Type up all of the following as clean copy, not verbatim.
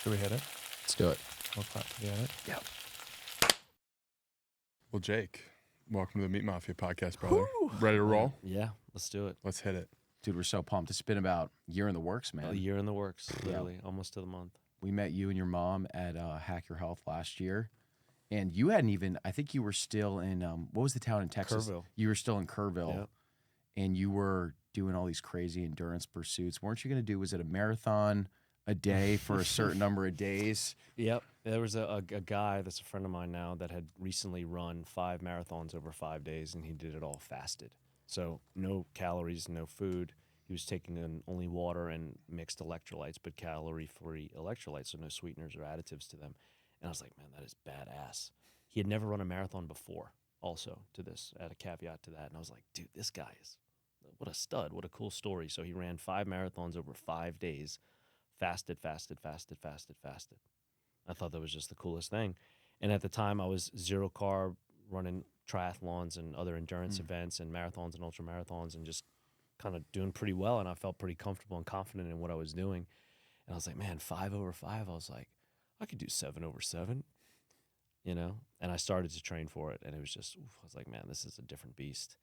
Should we hit it? Let's do it. We'll clap together. Yep. Well, Jake, welcome to the Meat Mafia podcast, brother. Ready to roll? Yeah, let's do it. Let's hit it. Dude, we're so pumped. It's been about a year in the works, man. A year in the works, literally, almost to the month. We met you and your mom at Hack Your Health last year. And you hadn't even, I think you were still in, what was the town in Texas? Kerrville. You were still in Kerrville. Yep. And you were doing all these crazy endurance pursuits. Weren't you going to do, was it a marathon a day for a certain number of days? Yep. There was a guy that's a friend of mine now that had recently run 5 marathons over 5 days, and he did it all fasted. So no calories, no food. He was taking in only water and mixed electrolytes, but calorie-free electrolytes, so no sweeteners or additives to them. And I was like, man, that is badass. He had never run a marathon before, also, to this, add a caveat to that. And I was like, dude, this guy is, what a stud, what a cool story. So he ran 5 marathons over 5 days, fasted. I thought that was just the coolest thing. And at the time, I was zero carb, running triathlons and other endurance events and marathons and ultra marathons and just kind of doing pretty well. And I felt pretty comfortable and confident in what I was doing. And I was like, man, 5 over 5. I was like, I could do 7 over 7, you know? And I started to train for it. And it was just, I was like, man, this is a different beast,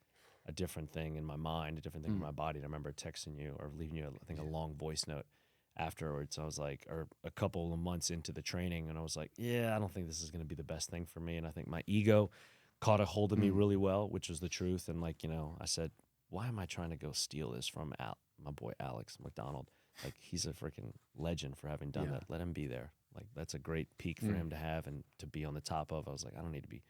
a different thing in my mind, a different thing in my body. And I remember texting you or leaving you, I think, a long voice note afterwards. I was like, or a couple of months into the training, and I was like, yeah, I don't think this is going to be the best thing for me. And I think my ego caught a hold of me really well, which was the truth. And like, you know, I said, why am I trying to go steal this from my boy Alex McDonald? Like, he's a freaking legend for having done that. Let him be there. Like, that's a great peak for him to have and to be on the top of. I was like, I don't need to be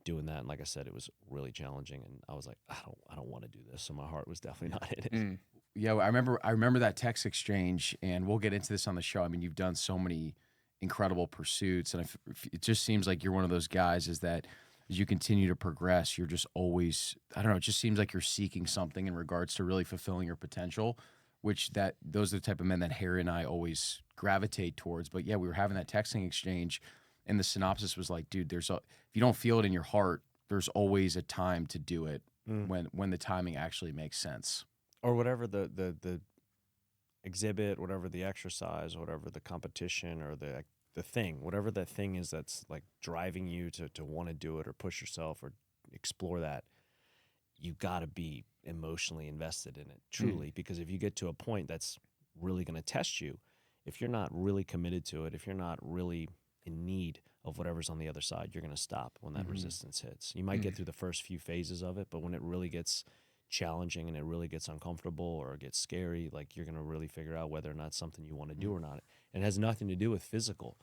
doing that. And like I said, it was really challenging. And I was like, I don't want to do this. So my heart was definitely not in it. Yeah, I remember that text exchange, and we'll get into this on the show. I mean, you've done so many incredible pursuits, and it just seems like you're one of those guys is that as you continue to progress, you're just always, I don't know, it just seems like you're seeking something in regards to really fulfilling your potential, which those are the type of men that Harry and I always gravitate towards. But yeah, we were having that texting exchange, and the synopsis was like, dude, if you don't feel it in your heart, there's always a time to do it when the timing actually makes sense. Or whatever the exhibit, whatever the exercise, whatever the competition or the thing, whatever that thing is that's like driving you to want to do it or push yourself or explore that, you got to be emotionally invested in it, truly. Because if you get to a point that's really going to test you, if you're not really committed to it, if you're not really in need of whatever's on the other side, you're going to stop when that resistance hits. You might get through the first few phases of it, but when it really gets challenging and it really gets uncomfortable or it gets scary, like, you're going to really figure out whether or not it's something you want to do or not. And it has nothing to do with physical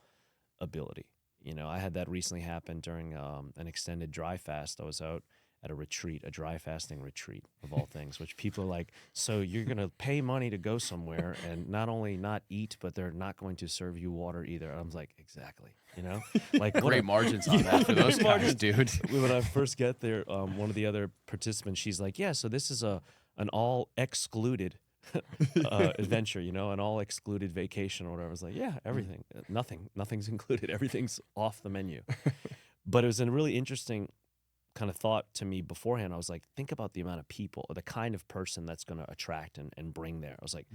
ability. You know, I had that recently happen during an extended dry fast. I was out at a retreat, a dry fasting retreat of all things, which people are like, so you're going to pay money to go somewhere and not only not eat, but they're not going to serve you water either. And I was like, exactly. You know, like great margins on that for those guys, dude. When I first get there, one of the other participants, she's like, yeah, so this is an all excluded adventure, you know, an all excluded vacation or whatever. I was like, yeah, everything, nothing's included. Everything's off the menu. But it was a really interesting kind of thought to me beforehand. I was like, think about the amount of people or the kind of person that's going to attract and bring there. I was like,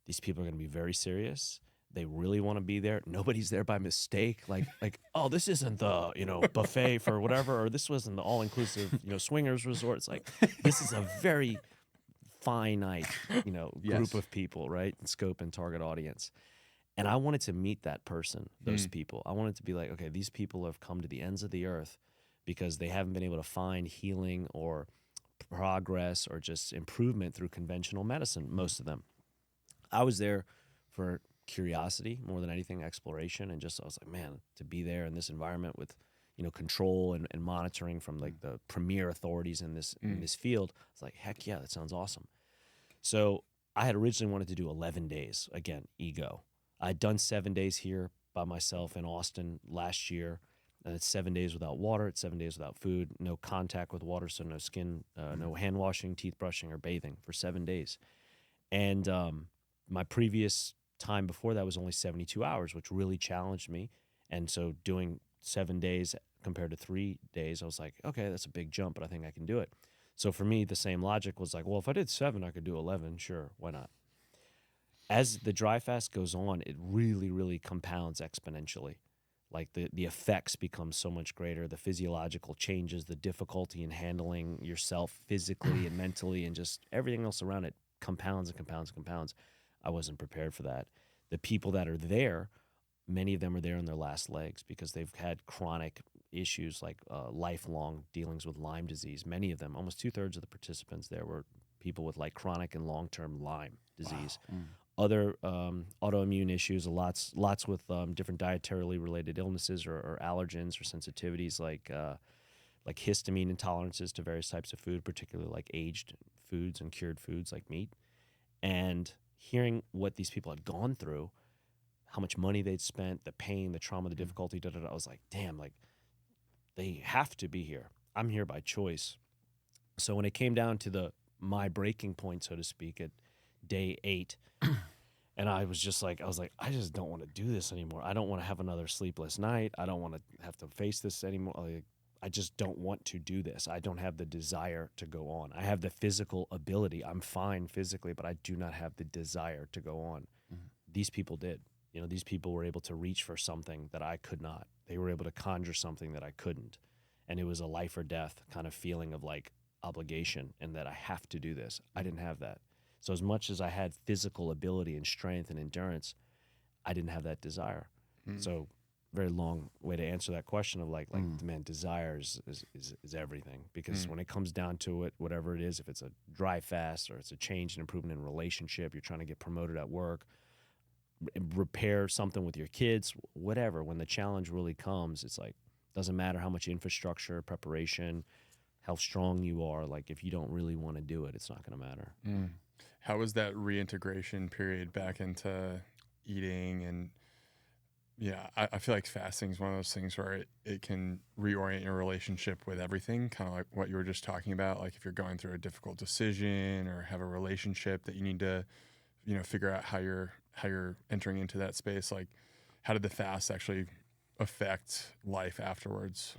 these people are going to be very serious. They really want to be there. Nobody's there by mistake. Like, oh, this isn't the, you know, buffet for whatever, or this wasn't the all-inclusive, you know, swingers resort. It's like, this is a very finite, you know, group of people, right? Scope and target audience. And I wanted to meet that person, those people. I wanted to be like, okay, these people have come to the ends of the earth because they haven't been able to find healing or progress or just improvement through conventional medicine, most of them. I was there for curiosity more than anything, exploration, and just I was like, man, to be there in this environment with, you know, control and monitoring from like the premier authorities in this field, I was like, heck yeah, that sounds awesome. So I had originally wanted to do 11 days. Again, ego. I'd done 7 days here by myself in Austin last year, and it's 7 days without water, it's 7 days without food, no contact with water, so no skin, no hand washing, teeth brushing, or bathing for 7 days. And my previous time before that was only 72 hours, which really challenged me. And so doing 7 days compared to 3 days, I was like, okay, that's a big jump, but I think I can do it. So for me, the same logic was like, well, if I did 7, I could do 11. Sure, why not? as the dry fast goes on, it really, really compounds exponentially. Like the effects become so much greater, the physiological changes, the difficulty in handling yourself physically and mentally, and just everything else around it compounds and compounds and compounds. I wasn't prepared for that. The people that are there, many of them are there on their last legs because they've had chronic issues like lifelong dealings with Lyme disease. Many of them, almost 2/3 of the participants there were people with like chronic and long-term Lyme disease. Wow. Other autoimmune issues, lots with different dietarily related illnesses or allergens or sensitivities like histamine intolerances to various types of food, particularly like aged foods and cured foods like meat. And hearing what these people had gone through, how much money they'd spent, the pain, the trauma, the difficulty, I was like, damn, like they have to be here. I'm here by choice. So when it came down to my breaking point, so to speak, at day 8, and I was like, I just don't want to do this anymore. I don't want to have another sleepless night. I don't want to have to face this anymore. Like, I just don't want to do this. I don't have the desire to go on. I have the physical ability. I'm fine physically, but I do not have the desire to go on. Mm-hmm. These people did. You know, these people were able to reach for something that I could not. They were able to conjure something that I couldn't. And it was a life or death kind of feeling of like obligation and that I have to do this. I didn't have that. So as much as I had physical ability and strength and endurance, I didn't have that desire. So very long way to answer that question of like man, desire is everything. Because when it comes down to it, whatever it is, if it's a dry fast or it's a change and improvement in a relationship, you're trying to get promoted at work, repair something with your kids, whatever, when the challenge really comes, it's like, doesn't matter how much infrastructure, preparation, how strong you are, like if you don't really want to do it, it's not going to matter. How was that reintegration period back into eating? And yeah, I feel like fasting is one of those things where it can reorient your relationship with everything, kind of like what you were just talking about. Like if you're going through a difficult decision or have a relationship that you need to, figure out how you're entering into that space. Like, how did the fast actually affect life afterwards?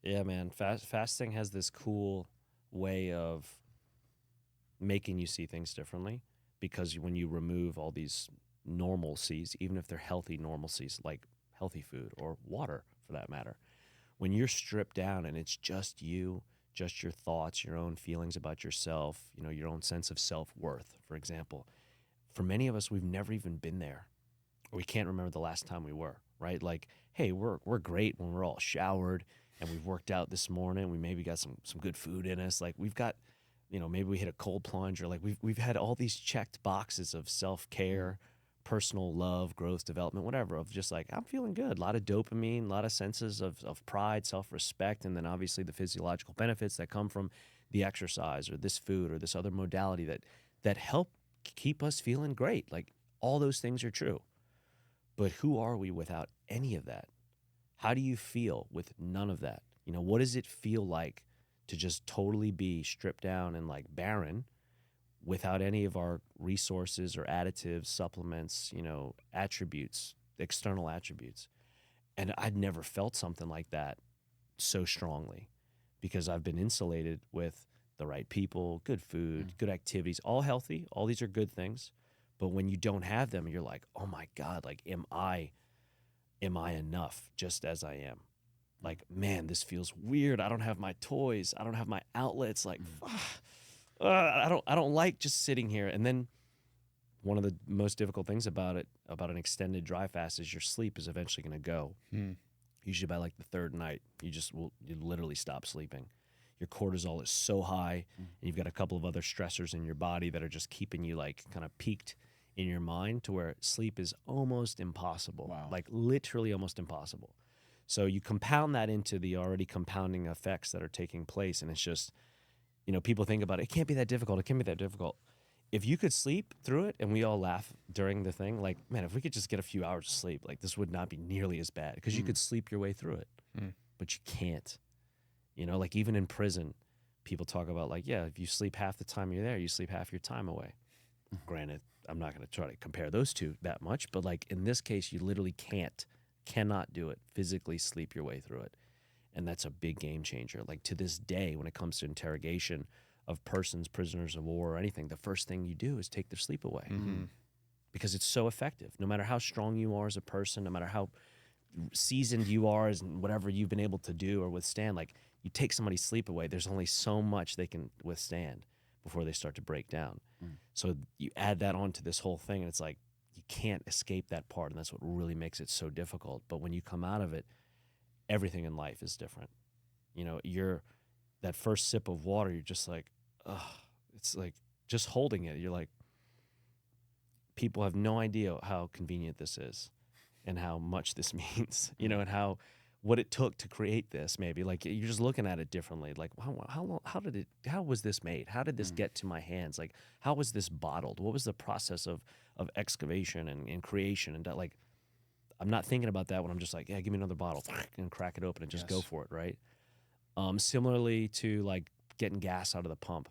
Yeah, man. Fasting has this cool way of making you see things differently, because when you remove all these normalcies, even if they're healthy normalcies, like healthy food or water for that matter, when you're stripped down and it's just you, just your thoughts, your own feelings about yourself, your own sense of self-worth, for example. For many of us, we've never even been there, or we can't remember the last time we were, right? Like, hey, we're great when we're all showered and we've worked out this morning. We maybe got some good food in us. Like we've got, maybe we hit a cold plunge, or like we've had all these checked boxes of self-care, personal love, growth, development, whatever, of just like, I'm feeling good. A lot of dopamine, a lot of senses of pride, self-respect, and then obviously the physiological benefits that come from the exercise or this food or this other modality that help keep us feeling great. Like all those things are true. But who are we without any of that? How do you feel with none of that? What does it feel like to just totally be stripped down and like barren without any of our resources or additives, supplements, attributes, external attributes? And I'd never felt something like that so strongly, because I've been insulated with the right people, good food, good activities, all healthy. All these are good things. But when you don't have them, you're like, oh my God, like, am I enough just as I am? Like, man, this feels weird. I don't have my toys. I don't have my outlets. Like, I don't like just sitting here. And then one of the most difficult things about an extended dry fast, is your sleep is eventually going to go. Usually by like the third night, you literally stop sleeping. Your cortisol is so high, and you've got a couple of other stressors in your body that are just keeping you like kind of peaked in your mind, to where sleep is almost impossible. Wow. Like literally almost impossible. So you compound that into the already compounding effects that are taking place, and it's just, people think about it can't be that difficult. It can't be that difficult. If you could sleep through it, and we all laugh during the thing, like, man, if we could just get a few hours of sleep, like this would not be nearly as bad, because you could sleep your way through it, but you can't. Like even in prison, people talk about like, yeah, if you sleep half the time you're there, you sleep half your time away. Granted, I'm not going to try to compare those two that much, but like in this case, you literally cannot do it, physically sleep your way through it. And that's a big game changer. Like to this day, when it comes to interrogation of persons, prisoners of war or anything, the first thing you do is take their sleep away. because it's so effective. No matter how strong you are as a person, no matter how seasoned you are as in whatever you've been able to do or withstand, like you take somebody's sleep away, there's only so much they can withstand before they start to break down. So you add that onto this whole thing, and it's like you can't escape that part, and that's what really makes it so difficult. But when you come out of it, everything in life is different. You know, you're that first sip of water, you're just like, ugh, it's like just holding it. You're like, people have no idea how convenient this is and how much this means, you know, and what it took to create this. Maybe like you're just looking at it differently. Like, how was this made? How did this get to my hands? Like, how was this bottled? What was the process of excavation and creation? And that, like, I'm not thinking about that when I'm just like, yeah, give me another bottle and crack it open and just go for it. Right. Similarly to like getting gas out of the pump.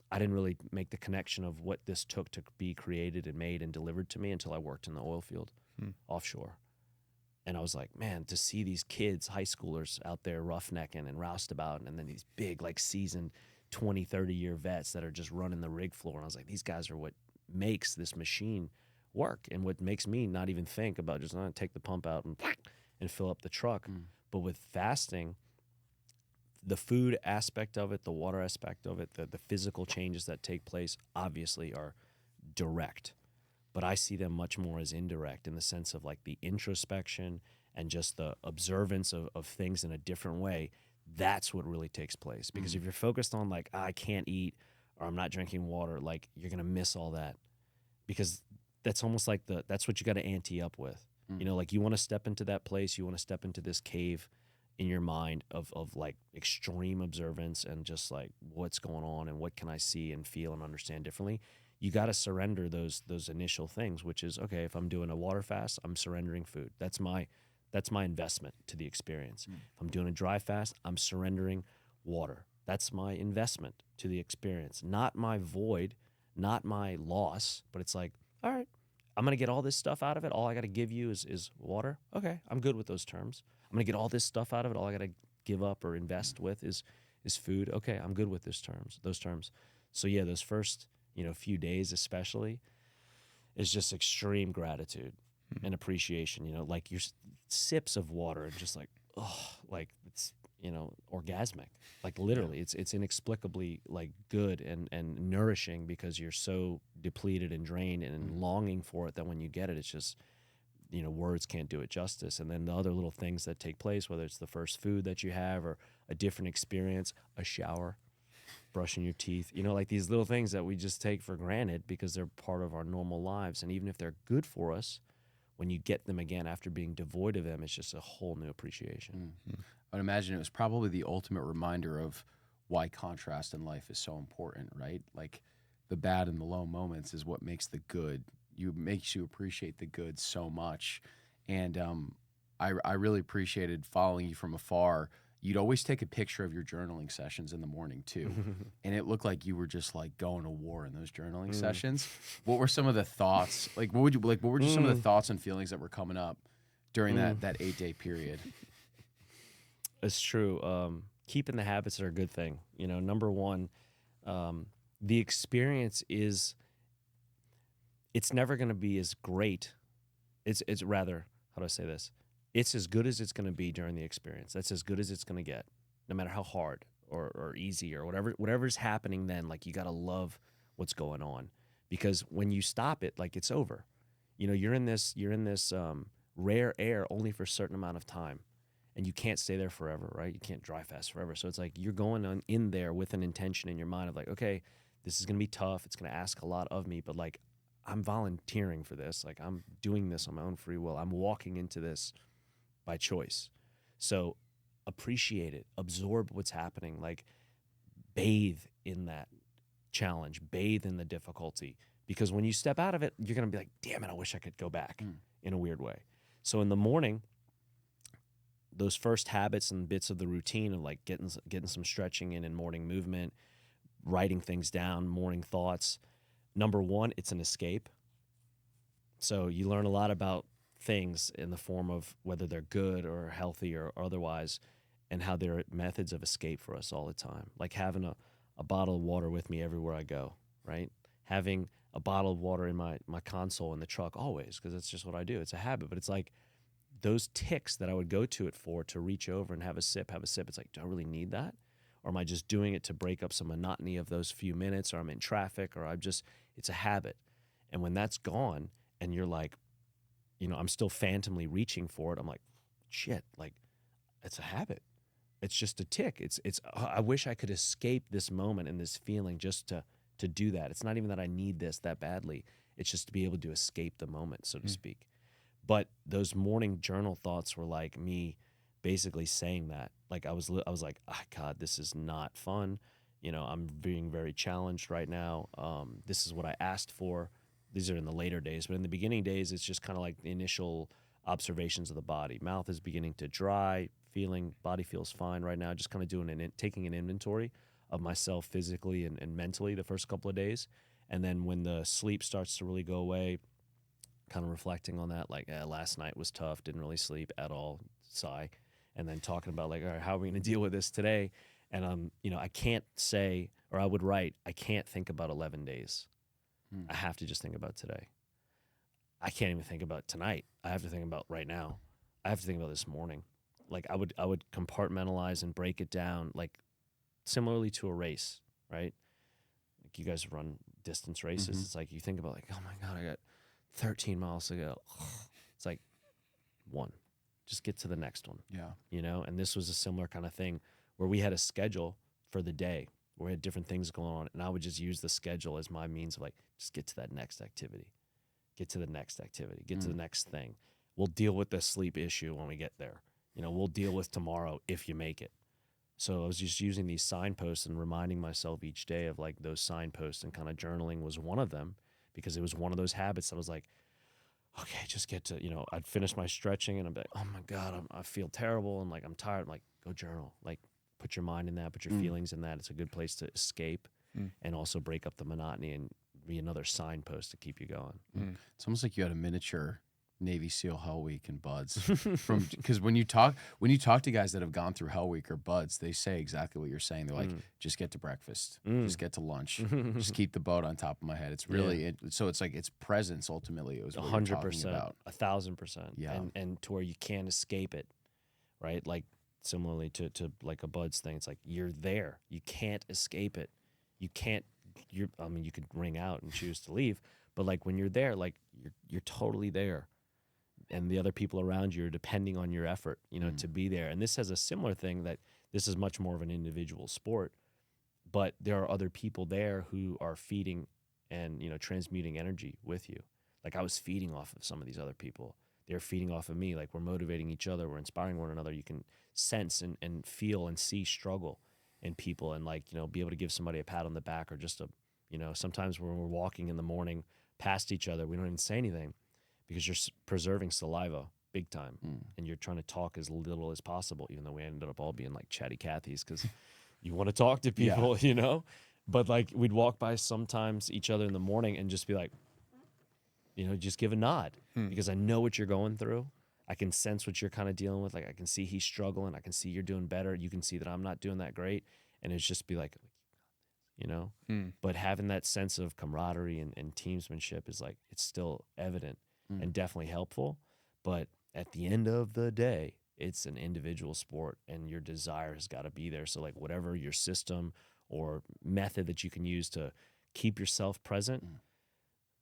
I didn't really make the connection of what this took to be created and made and delivered to me until I worked in the oil field offshore. And I was like, man, to see these kids, high schoolers out there roughnecking and roustabouting, and then these big, like seasoned 20, 30-year vets that are just running the rig floor. And I was like, these guys are what makes this machine work and what makes me not even think about just take the pump out and fill up the truck. But with fasting, the food aspect of it, the water aspect of it, the physical changes that take place obviously are direct. But I see them much more as indirect in the sense of like the introspection and just the observance of things in a different way. That's what really takes place. Because if you're focused on like, I can't eat or I'm not drinking water, like you're going to miss all that. Because that's almost like that's what you got to ante up with. You know, like you want to step into that place, you want to step into this cave in your mind of like extreme observance and just like what's going on and what can I see and feel and understand differently. You got to surrender those initial things, which is, okay, if I'm doing a water fast, I'm surrendering food. That's my investment to the experience. If I'm doing a dry fast, I'm surrendering water. That's my investment to the experience, not my void, not my loss, but it's like, all right, I'm going to get all this stuff out of it. All I got to give you is water. Okay, I'm good with those terms. I'm going to get all this stuff out of it. All I got to give up or invest with is food. Okay, I'm good with those terms. So yeah, those first, few days especially is just extreme gratitude and appreciation, like your sips of water and just like, oh, like it's, orgasmic. Like literally, it's inexplicably like good and nourishing because you're so depleted and drained and longing for it that when you get it, it's just, words can't do it justice. And then the other little things that take place, whether it's the first food that you have or a different experience, a shower, brushing your teeth, like these little things that we just take for granted because they're part of our normal lives. And even if they're good for us, when you get them again after being devoid of them, it's just a whole new appreciation. I'd imagine it was probably the ultimate reminder of why contrast in life is so important, right? Like the bad and the low moments is what makes the good. Makes you appreciate the good so much. And I really appreciated following you from afar. You'd always take a picture of your journaling sessions in the morning too. And it looked like you were just like going to war in those journaling sessions. What were some of the thoughts? Like what were just some of the thoughts and feelings that were coming up during that 8-day period? It's true. Keeping the habits are a good thing. Number one, the experience is, it's never going to be as great. It's rather, how do I say this? It's as good as it's going to be during the experience. That's as good as it's going to get, no matter how hard or easy or whatever's happening then. Like you got to love what's going on, because when you stop it, like it's over. You're in this rare air only for a certain amount of time. And you can't stay there forever, right? You can't dry fast forever. So it's like you're going in there with an intention in your mind of like, okay, this is going to be tough. It's going to ask a lot of me, but like I'm volunteering for this. Like I'm doing this on my own free will. I'm walking into this by choice. So appreciate it. Absorb what's happening. Like bathe in that challenge. Bathe in the difficulty. Because when you step out of it, you're going to be like, damn it, I wish I could go back in a weird way. So in the morning, those first habits and bits of the routine of like getting some stretching in and morning movement, writing things down, morning thoughts. Number one, it's an escape. So you learn a lot about things in the form of whether they're good or healthy or otherwise, and how they're methods of escape for us all the time. Like having a bottle of water with me everywhere I go, right? Having a bottle of water in my console in the truck always, because it's just what I do. It's a habit. But it's like those ticks that I would go to it for, to reach over and have a sip. It's like, do I really need that? Or am I just doing it to break up some monotony of those few minutes, or I'm in traffic, or it's a habit. And when that's gone and you're like, I'm still phantomly reaching for it, I'm like, shit, like it's a habit. It's just a tick. I wish I could escape this moment and this feeling just to do that. It's not even that I need this that badly. It's just to be able to escape the moment, so to speak. But those morning journal thoughts were like me basically saying that. Like I was like, oh, God, this is not fun. I'm being very challenged right now. This is what I asked for. These are in the later days, but in the beginning days, it's just kind of like the initial observations of the body. Mouth is beginning to dry, body feels fine right now. Just kind of taking an inventory of myself physically and mentally the first couple of days. And then when the sleep starts to really go away, kind of reflecting on that, like last night was tough, didn't really sleep at all, sigh. And then talking about like, all right, how are we going to deal with this today? And I can't say, or I would write, I can't think about 11 days. I have to just think about today. I can't even think about tonight. I have to think about right now. I have to think about this morning. Like I would compartmentalize and break it down, like similarly to a race, right? Like you guys run distance races. It's like you think about like, oh my God, I got 13 miles to go. It's like one, just get to the next one. Yeah. And this was a similar kind of thing where we had a schedule for the day where we had different things going on. And I would just use the schedule as my means of like, just get to that next activity, get to the next activity, get to the next thing. We'll deal with the sleep issue when we get there. We'll deal with tomorrow if you make it. So I was just using these signposts and reminding myself each day of like those signposts, and kind of journaling was one of them, because it was one of those habits that I was like, okay, just get to, I'd finish my stretching and I'm like, oh my God, I feel terrible. And like, I'm tired. I'm like, go journal, like put your mind in that, put your feelings in that. It's a good place to escape and also break up the monotony and be another signpost to keep you going. It's almost like you had a miniature Navy SEAL Hell Week and Buds, because when you talk to guys that have gone through Hell Week or Buds, they say exactly what you're saying. They're like, just get to breakfast, just get to lunch, just keep the boat on top of my head. It's really so it's like it's presence ultimately. It was 100%, 1,000%. Yeah, and to where you can't escape it, right? Like similarly to like a Buds thing, it's like you're there, you can't escape it. You can't. You could ring out and choose to leave, but like when you're there, like you're totally there. And the other people around you are depending on your effort, to be there. And this has a similar thing, that this is much more of an individual sport, but there are other people there who are feeding and, transmuting energy with you. Like I was feeding off of some of these other people. They're feeding off of me. Like we're motivating each other. We're inspiring one another. You can sense and feel and see struggle in people, and like, be able to give somebody a pat on the back, or just sometimes when we're walking in the morning past each other, we don't even say anything, because you're preserving saliva big time, and you're trying to talk as little as possible, even though we ended up all being like chatty Cathys, because you want to talk to people, But like we'd walk by sometimes each other in the morning and just be like, just give a nod, because I know what you're going through. I can sense what you're kind of dealing with. Like I can see he's struggling. I can see you're doing better. You can see that I'm not doing that great. And it's just be like, But having that sense of camaraderie and teamsmanship is like, it's still evident and definitely helpful. But at the end of the day, it's an individual sport, and your desire has got to be there. So like whatever your system or method that you can use to keep yourself present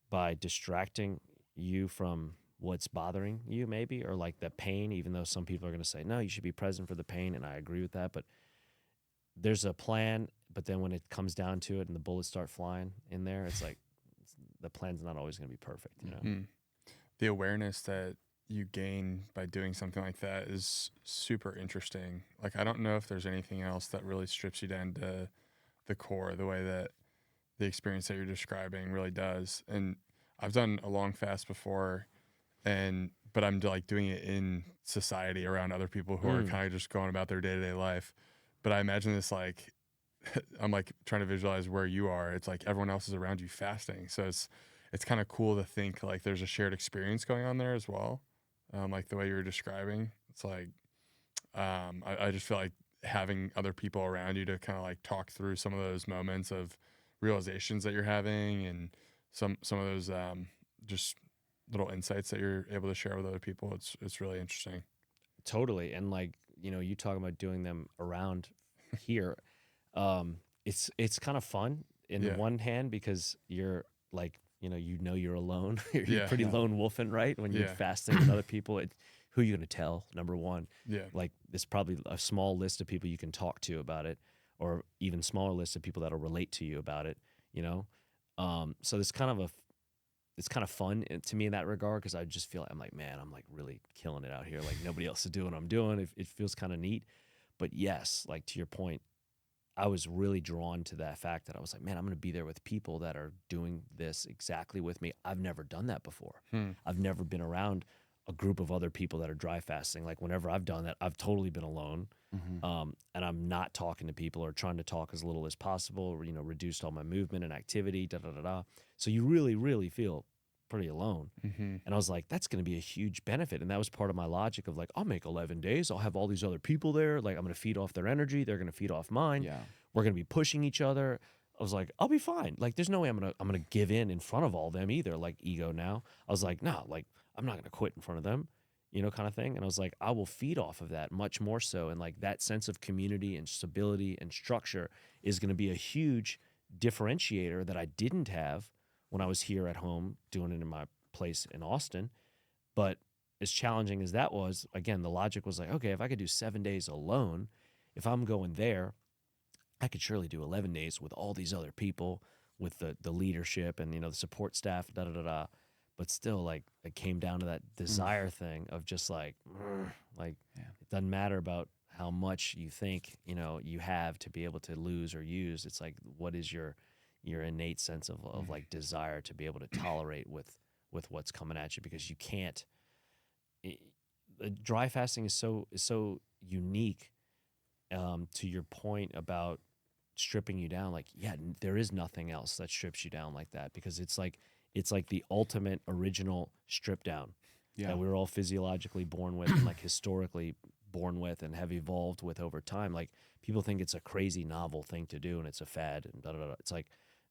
by distracting you from what's bothering you, maybe, or like the pain, even though some people are going to say, no, you should be present for the pain. And I agree with that. But there's a plan. But then when it comes down to it and the bullets start flying in there, it's like the plan's not always going to be perfect, The awareness that you gain by doing something like that is super interesting. Like, I don't know if there's anything else that really strips you down to the core the way that the experience that you're describing really does. And I've done a long fast before, but I'm like doing it in society around other people who are kind of just going about their day-to-day life. But I imagine this, like, I'm like trying to visualize where you are. It's like everyone else is around you fasting. So it's kind of cool to think like there's a shared experience going on there as well. Like the way you were describing, it's like, I just feel like having other people around you to kind of like talk through some of those moments of realizations that you're having and some of those just little insights that you're able to share with other people. It's really interesting. Totally. And like, you talking about doing them around here. It's kind of fun in Yeah. one hand because you're like, you're alone. You're Yeah. pretty lone wolfing, right? When you're Yeah. fasting with other people, who are you going to tell? Number one, Yeah. like there's probably a small list of people you can talk to about it, or even smaller list of people that'll relate to you about it, So it's kind of fun to me in that regard, because I just feel like I'm like, man, I'm like really killing it out here. Like nobody else is doing what I'm doing. It feels kind of neat. But yes, like to your point, I was really drawn to that fact that I was like, man, I'm going to be there with people that are doing this exactly with me. I've never done that before. I've never been around a group of other people that are dry fasting. Like whenever I've done that, I've totally been alone. And I'm not talking to people or trying to talk as little as possible, reduced all my movement and activity, So you really, really feel pretty alone. And I was like, that's going to be a huge benefit. And that was part of my logic of like, I'll make 11 days. I'll have all these other people there. Like I'm going to feed off their energy. They're going to feed off mine. Yeah. We're going to be pushing each other. I was like, I'll be fine. Like there's no way I'm going to give in front of all them either. Like ego now. I was like, no, like I'm not going to quit in front of them, kind of thing. And I was like, I will feed off of that much more so. And like that sense of community and stability and structure is going to be a huge differentiator that I didn't have when I was here at home doing it in my place in Austin. But as challenging as that was, again, the logic was like, okay, if I could do 7 days alone, if I'm going there, I could surely do 11 days with all these other people, with the leadership and, the support staff, But still, like, it came down to that desire thing of just like, it doesn't matter about how much you think, you have to be able to lose or use. It's like, what is your innate sense of like desire to be able to tolerate with what's coming at you, because you can't. Dry fasting is so unique. To your point about stripping you down, like, yeah, there is nothing else that strips you down like that, because it's like the ultimate original strip down that we were all physiologically born with and like historically born with and have evolved with over time. Like people think it's a crazy novel thing to do and it's a fad and It's like,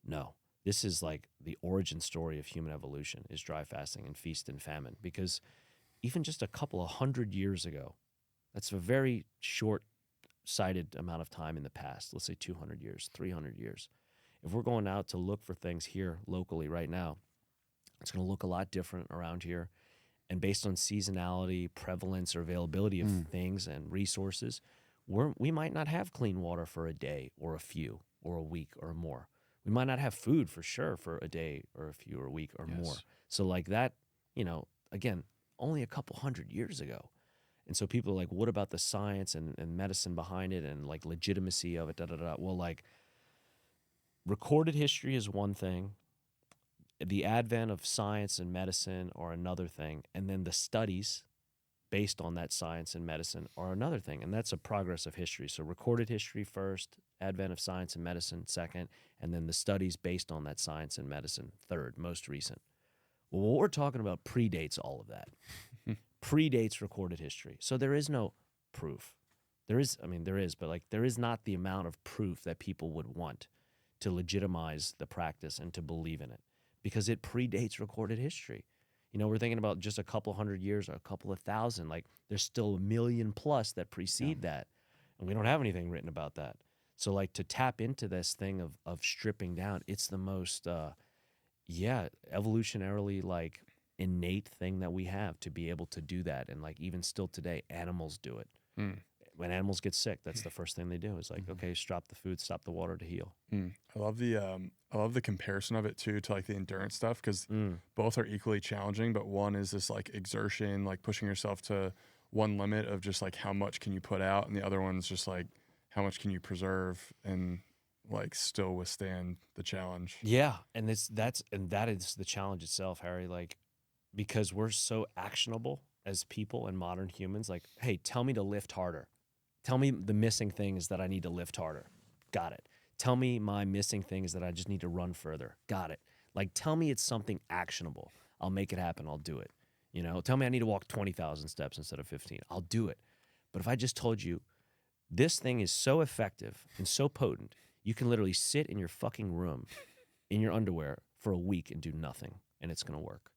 no, this is like the origin story of human evolution is dry fasting and feast and famine, because even just a couple of 100 years ago, that's a very short-sighted amount of time in the past. Let's say 200 years, 300 years. If we're going out to look for things here locally right now, it's going to look a lot different around here. And based on seasonality, prevalence, or availability of things and resources, we might not have clean water for a day or a few or a week or more. We might not have food for sure for a day or a few or a week or more. So like that, again, only a couple 100 years ago. And so people are like, what about the science and medicine behind it and like legitimacy of it, Well, like recorded history is one thing. The advent of science and medicine are another thing. And then the studies based on that science and medicine are another thing. And that's a progress of history. So recorded history first, advent of science and medicine second, and then the studies based on that science and medicine third, most recent. Well, what we're talking about predates all of that. Predates recorded history. So there is no proof. There is, but like there is not the amount of proof that people would want to legitimize the practice and to believe in it, because it predates recorded history. We're thinking about just a couple 100 years or a couple of thousand. Like there's still 1 million plus that precede that. And we don't have anything written about that. So like to tap into this thing of stripping down, it's the most, evolutionarily like innate thing that we have to be able to do that. And like even still today, animals do it. When animals get sick, that's the first thing they do is like, okay, stop the food, stop the water to heal. I love the comparison of it too to like the endurance stuff, because both are equally challenging, but one is this like exertion, like pushing yourself to one limit of just like how much can you put out, and the other one's just like how much can you preserve and like still withstand the challenge. Yeah, and that is the challenge itself, Harry. Like because we're so actionable as people and modern humans. Like, hey, tell me to lift harder. Tell me the missing thing is that I need to lift harder. Got it. Tell me my missing thing is that I just need to run further. Got it. Like, tell me it's something actionable. I'll make it happen. I'll do it. Tell me I need to walk 20,000 steps instead of 15. I'll do it. But if I just told you this thing is so effective and so potent, you can literally sit in your fucking room in your underwear for a week and do nothing, and it's going to work.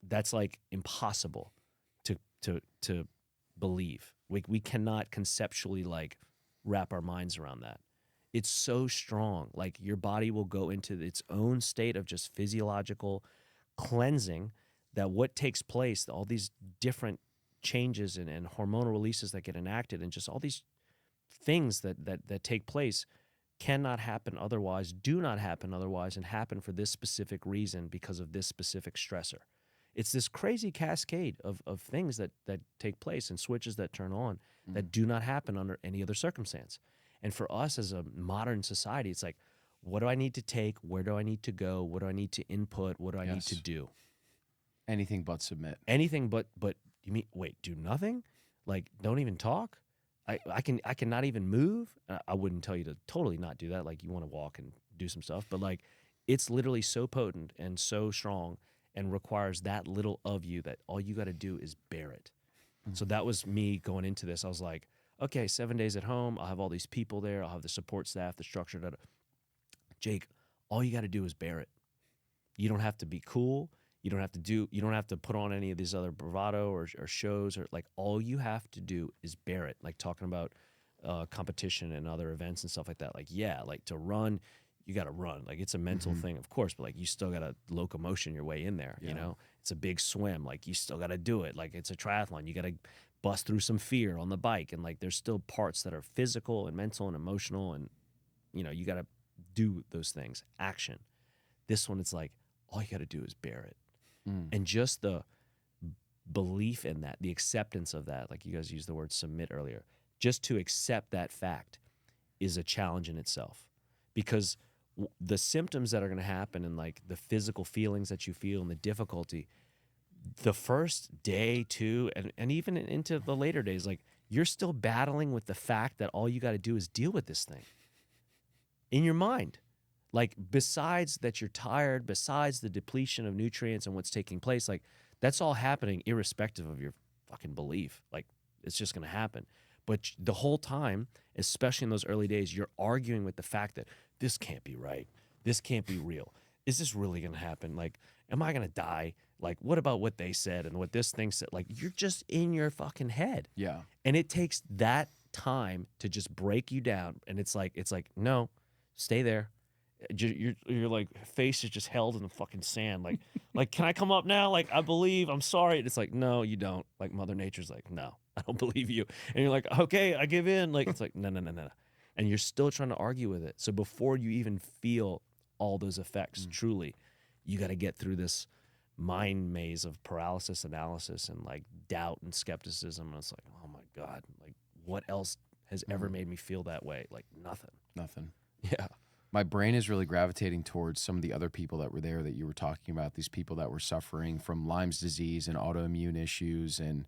That's like impossible to believe. We cannot conceptually like wrap our minds around that. It's so strong. Like your body will go into its own state of just physiological cleansing, that what takes place, all these different changes and hormonal releases that get enacted, and just all these things that take place cannot happen otherwise, do not happen otherwise, and happen for this specific reason because of this specific stressor. It's this crazy cascade of things that take place and switches that turn on that do not happen under any other circumstance. And for us as a modern society, it's like, what do I need to take? Where do I need to go? What do I need to input? What do I need to do? Anything but submit. Anything but you mean, wait, do nothing? Like, don't even talk? I cannot even move? I wouldn't tell you to totally not do that. Like, you want to walk and do some stuff. But, like, it's literally so potent and so strong and requires that little of you that all you got to do is bear it. So that was me going into this. I was like, okay, 7 days at home. I'll have all these people there. I'll have the support staff, the structure. Jake, all you got to do is bear it. You don't have to be cool. You don't have to put on any of these other bravado or shows, or like, all you have to do is bear it. Like talking about competition and other events and stuff like that. Like, yeah, like to run, you got to run. Like, it's a mental thing, of course, but like, you still got to locomotion your way in there. You know, it's a big swim. Like, you still got to do it. Like, it's a triathlon. You got to bust through some fear on the bike. And like, there's still parts that are physical and mental and emotional. And, you know, you got to do those things. Action. This one, it's like, all you got to do is bear it. And just the belief in that, the acceptance of that, like you guys used the word submit earlier, just to accept that fact is a challenge in itself. Because the symptoms that are going to happen and like the physical feelings that you feel and the difficulty, the first day, two, and even into the later days, like, you're still battling with the fact that all you got to do is deal with this thing in your mind. Like, besides that you're tired, besides the depletion of nutrients and what's taking place, like, that's all happening irrespective of your fucking belief. Like, it's just going to happen. But the whole time, especially in those early days, you're arguing with the fact that this can't be right. This can't be real. Is this really going to happen? Like, am I going to die? Like, what about what they said and what this thing said? Like, you're just in your fucking head. Yeah. And it takes that time to just break you down. And it's like, no, stay there. Your like face is just held in the fucking sand. Like, can I come up now? Like, I believe, I'm sorry. And it's like, no, you don't. Like, Mother Nature's like, no, I don't believe you. And you're like, okay, I give in. Like, it's like, no. And you're still trying to argue with it. So before you even feel all those effects, truly, you got to get through this mind maze of paralysis analysis and like doubt and skepticism. And it's like, oh my God, like, what else has ever made me feel that way? Like, nothing. Yeah. My brain is really gravitating towards some of the other people that were there that you were talking about, these people that were suffering from Lyme's disease and autoimmune issues. And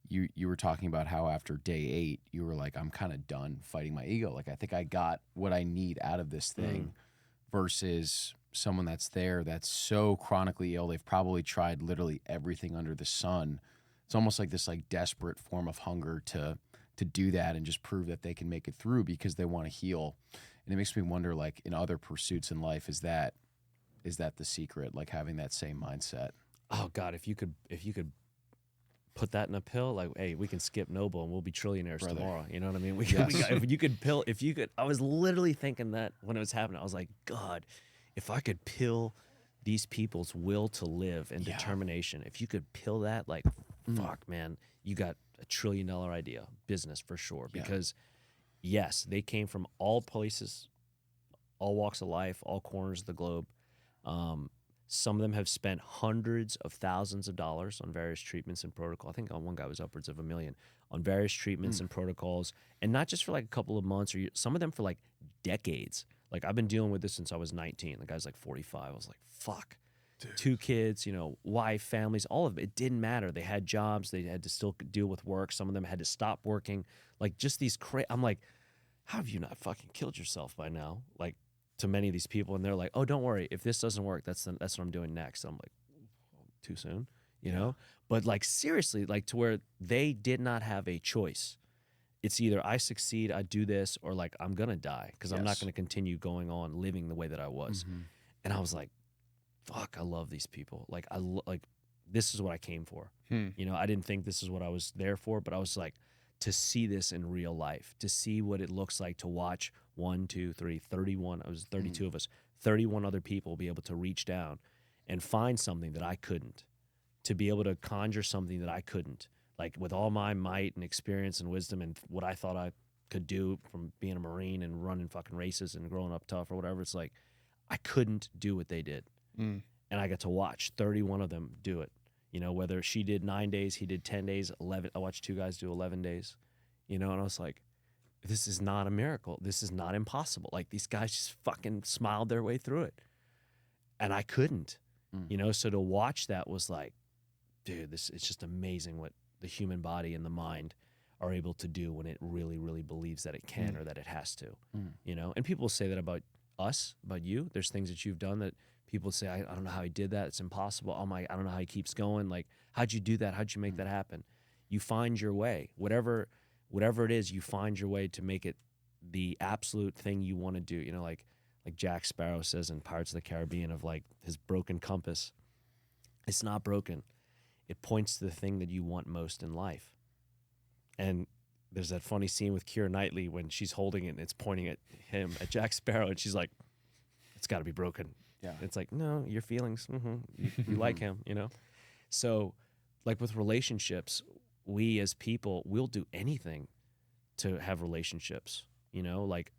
you were talking about how after day 8, you were like, I'm kind of done fighting my ego. Like, I think I got what I need out of this thing versus someone that's there that's so chronically ill. They've probably tried literally everything under the sun. It's almost like this like desperate form of hunger to do that and just prove that they can make it through because they want to heal. And it makes me wonder, like, in other pursuits in life, is that the secret, like having that same mindset? Oh God, if you could put that in a pill, like, hey, we can skip Noble and we'll be trillionaires tomorrow. You know what I mean? If you could, I was literally thinking that when it was happening. I was like, God, if I could pill these people's will to live and determination, if you could pill that, like, fuck, man, you got $1 trillion idea, business for sure. Because yes, they came from all places, all walks of life, all corners of the globe. Some of them have spent hundreds of thousands of dollars on various treatments and protocol. I think on one guy was upwards of $1 million on various treatments and protocols, and not just for like a couple of months, or some of them for like decades. Like, I've been dealing with this since I was 19. The guy's like 45. I was like, fuck. Dude. 2 kids, you know, wife, families, all of it. It didn't matter. They had jobs. They had to still deal with work. Some of them had to stop working. Like, just these I'm like, how have you not fucking killed yourself by now? Like, to many of these people, and they're like, oh, don't worry. If this doesn't work, that's what I'm doing next. I'm like, too soon, you know? But like, seriously, like, to where they did not have a choice. It's either I succeed, I do this, or like, I'm going to die because I'm not going to continue going on living the way that I was. And I was like, fuck, I love these people. Like, like, this is what I came for. You know, I didn't think this is what I was there for, but I was like, to see this in real life, to see what it looks like to watch 1, 2, 3, 31, I was 32 of us, 31 other people be able to reach down and find something that I couldn't, to be able to conjure something that I couldn't, like with all my might and experience and wisdom and what I thought I could do from being a Marine and running fucking races and growing up tough or whatever. It's like, I couldn't do what they did. And I got to watch 31 of them do it. You know, whether she did 9 days, he did 10 days, 11. I watched 2 guys do 11 days, you know, and I was like, this is not a miracle. This is not impossible. Like, these guys just fucking smiled their way through it. And I couldn't, you know, so to watch that was like, dude, it's just amazing what the human body and the mind are able to do when it really, really believes that it can or that it has to, you know? And people say that about us, about you. There's things that you've done that people say, I don't know how he did that. It's impossible. Oh my, I don't know how he keeps going. Like, how'd you do that? How'd you make that happen? You find your way. Whatever it is, you find your way to make it the absolute thing you want to do. You know, like Jack Sparrow says in Pirates of the Caribbean, of like his broken compass. It's not broken. It points to the thing that you want most in life. And there's that funny scene with Keira Knightley when she's holding it and it's pointing at him, at Jack Sparrow, and she's like, it's got to be broken. Yeah. It's like, no, your feelings, you like him, you know? So, like with relationships, we as people, we'll do anything to have relationships, you know, like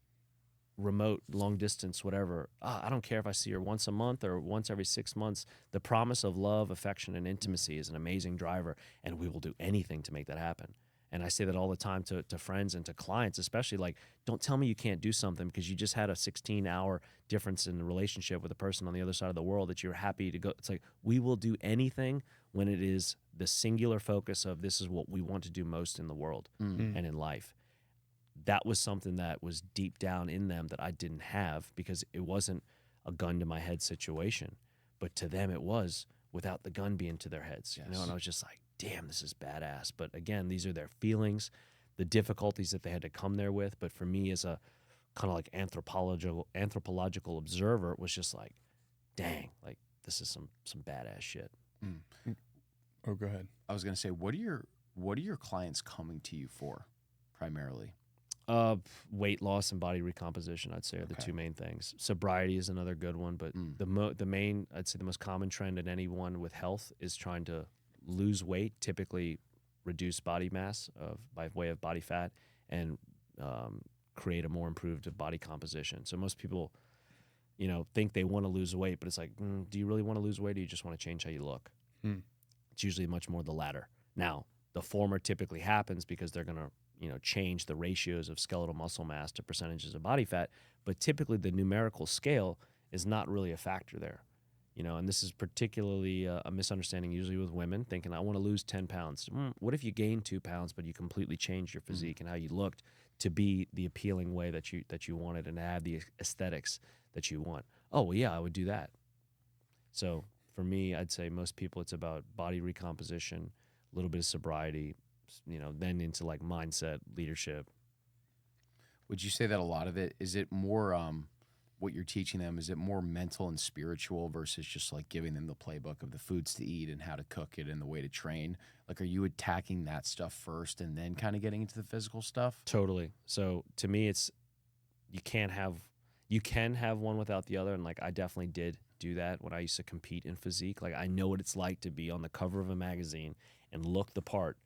remote, long distance, whatever. I don't care if I see her once a month or once every 6 months. The promise of love, affection, and intimacy is an amazing driver, and we will do anything to make that happen. And I say that all the time to friends and to clients, especially, like, don't tell me you can't do something because you just had a 16-hour difference in the relationship with a person on the other side of the world that you're happy to go. It's like, we will do anything when it is the singular focus of this is what we want to do most in the world and in life. That was something that was deep down in them that I didn't have because it wasn't a gun to my head situation. But to them it was, without the gun being to their heads. You know, and I was just like, damn, this is badass. But again, these are their feelings, the difficulties that they had to come there with. But for me, as a kind of like anthropological observer, it was just like, dang, like this is some badass shit. Oh, go ahead. I was gonna say, what are your clients coming to you for, primarily? Weight loss and body recomposition, I'd say, are the two main things. Sobriety is another good one, but the main, I'd say the most common trend in anyone with health is trying to lose weight, typically reduce body mass by way of body fat, and create a more improved body composition. So most people, you know, think they want to lose weight, but it's like, do you really want to lose weight, or do you just want to change how you look? It's usually much more the latter. Now, the former typically happens because they're going to, you know, change the ratios of skeletal muscle mass to percentages of body fat, but typically the numerical scale is not really a factor there. You know, and this is particularly a misunderstanding usually with women, thinking, I want to lose 10 pounds. What if you gain 2 pounds, but you completely changed your physique and how you looked to be the appealing way that you wanted and have the aesthetics that you want? Oh, well, yeah, I would do that. So for me, I'd say most people, it's about body recomposition, a little bit of sobriety, you know, then into like mindset, leadership. Would you say that a lot of it, is it more what you're teaching them, is it more mental and spiritual versus just like giving them the playbook of the foods to eat and how to cook it and the way to train? Like, are you attacking that stuff first and then kind of getting into the physical stuff? Totally. So to me, it's, you can have one without the other. And like, I definitely did do that when I used to compete in physique. Like, I know what it's like to be on the cover of a magazine and look the part,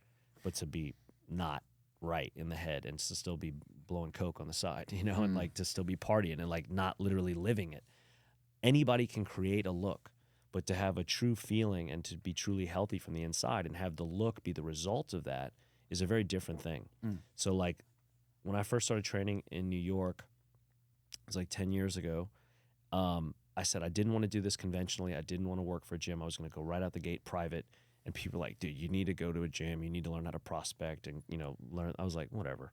but to be not right in the head and to still be blowing coke on the side, you know, and like to still be partying and like not literally living it. Anybody can create a look, but to have a true feeling and to be truly healthy from the inside and have the look be the result of that is a very different thing. So like when I first started training in New York, it was like 10 years ago, I said I didn't want to do this conventionally. I didn't want to work for a gym. I was going to go right out the gate private. And people were like, dude, you need to go to a gym. You need to learn how to prospect and, you know, learn. I was like, whatever.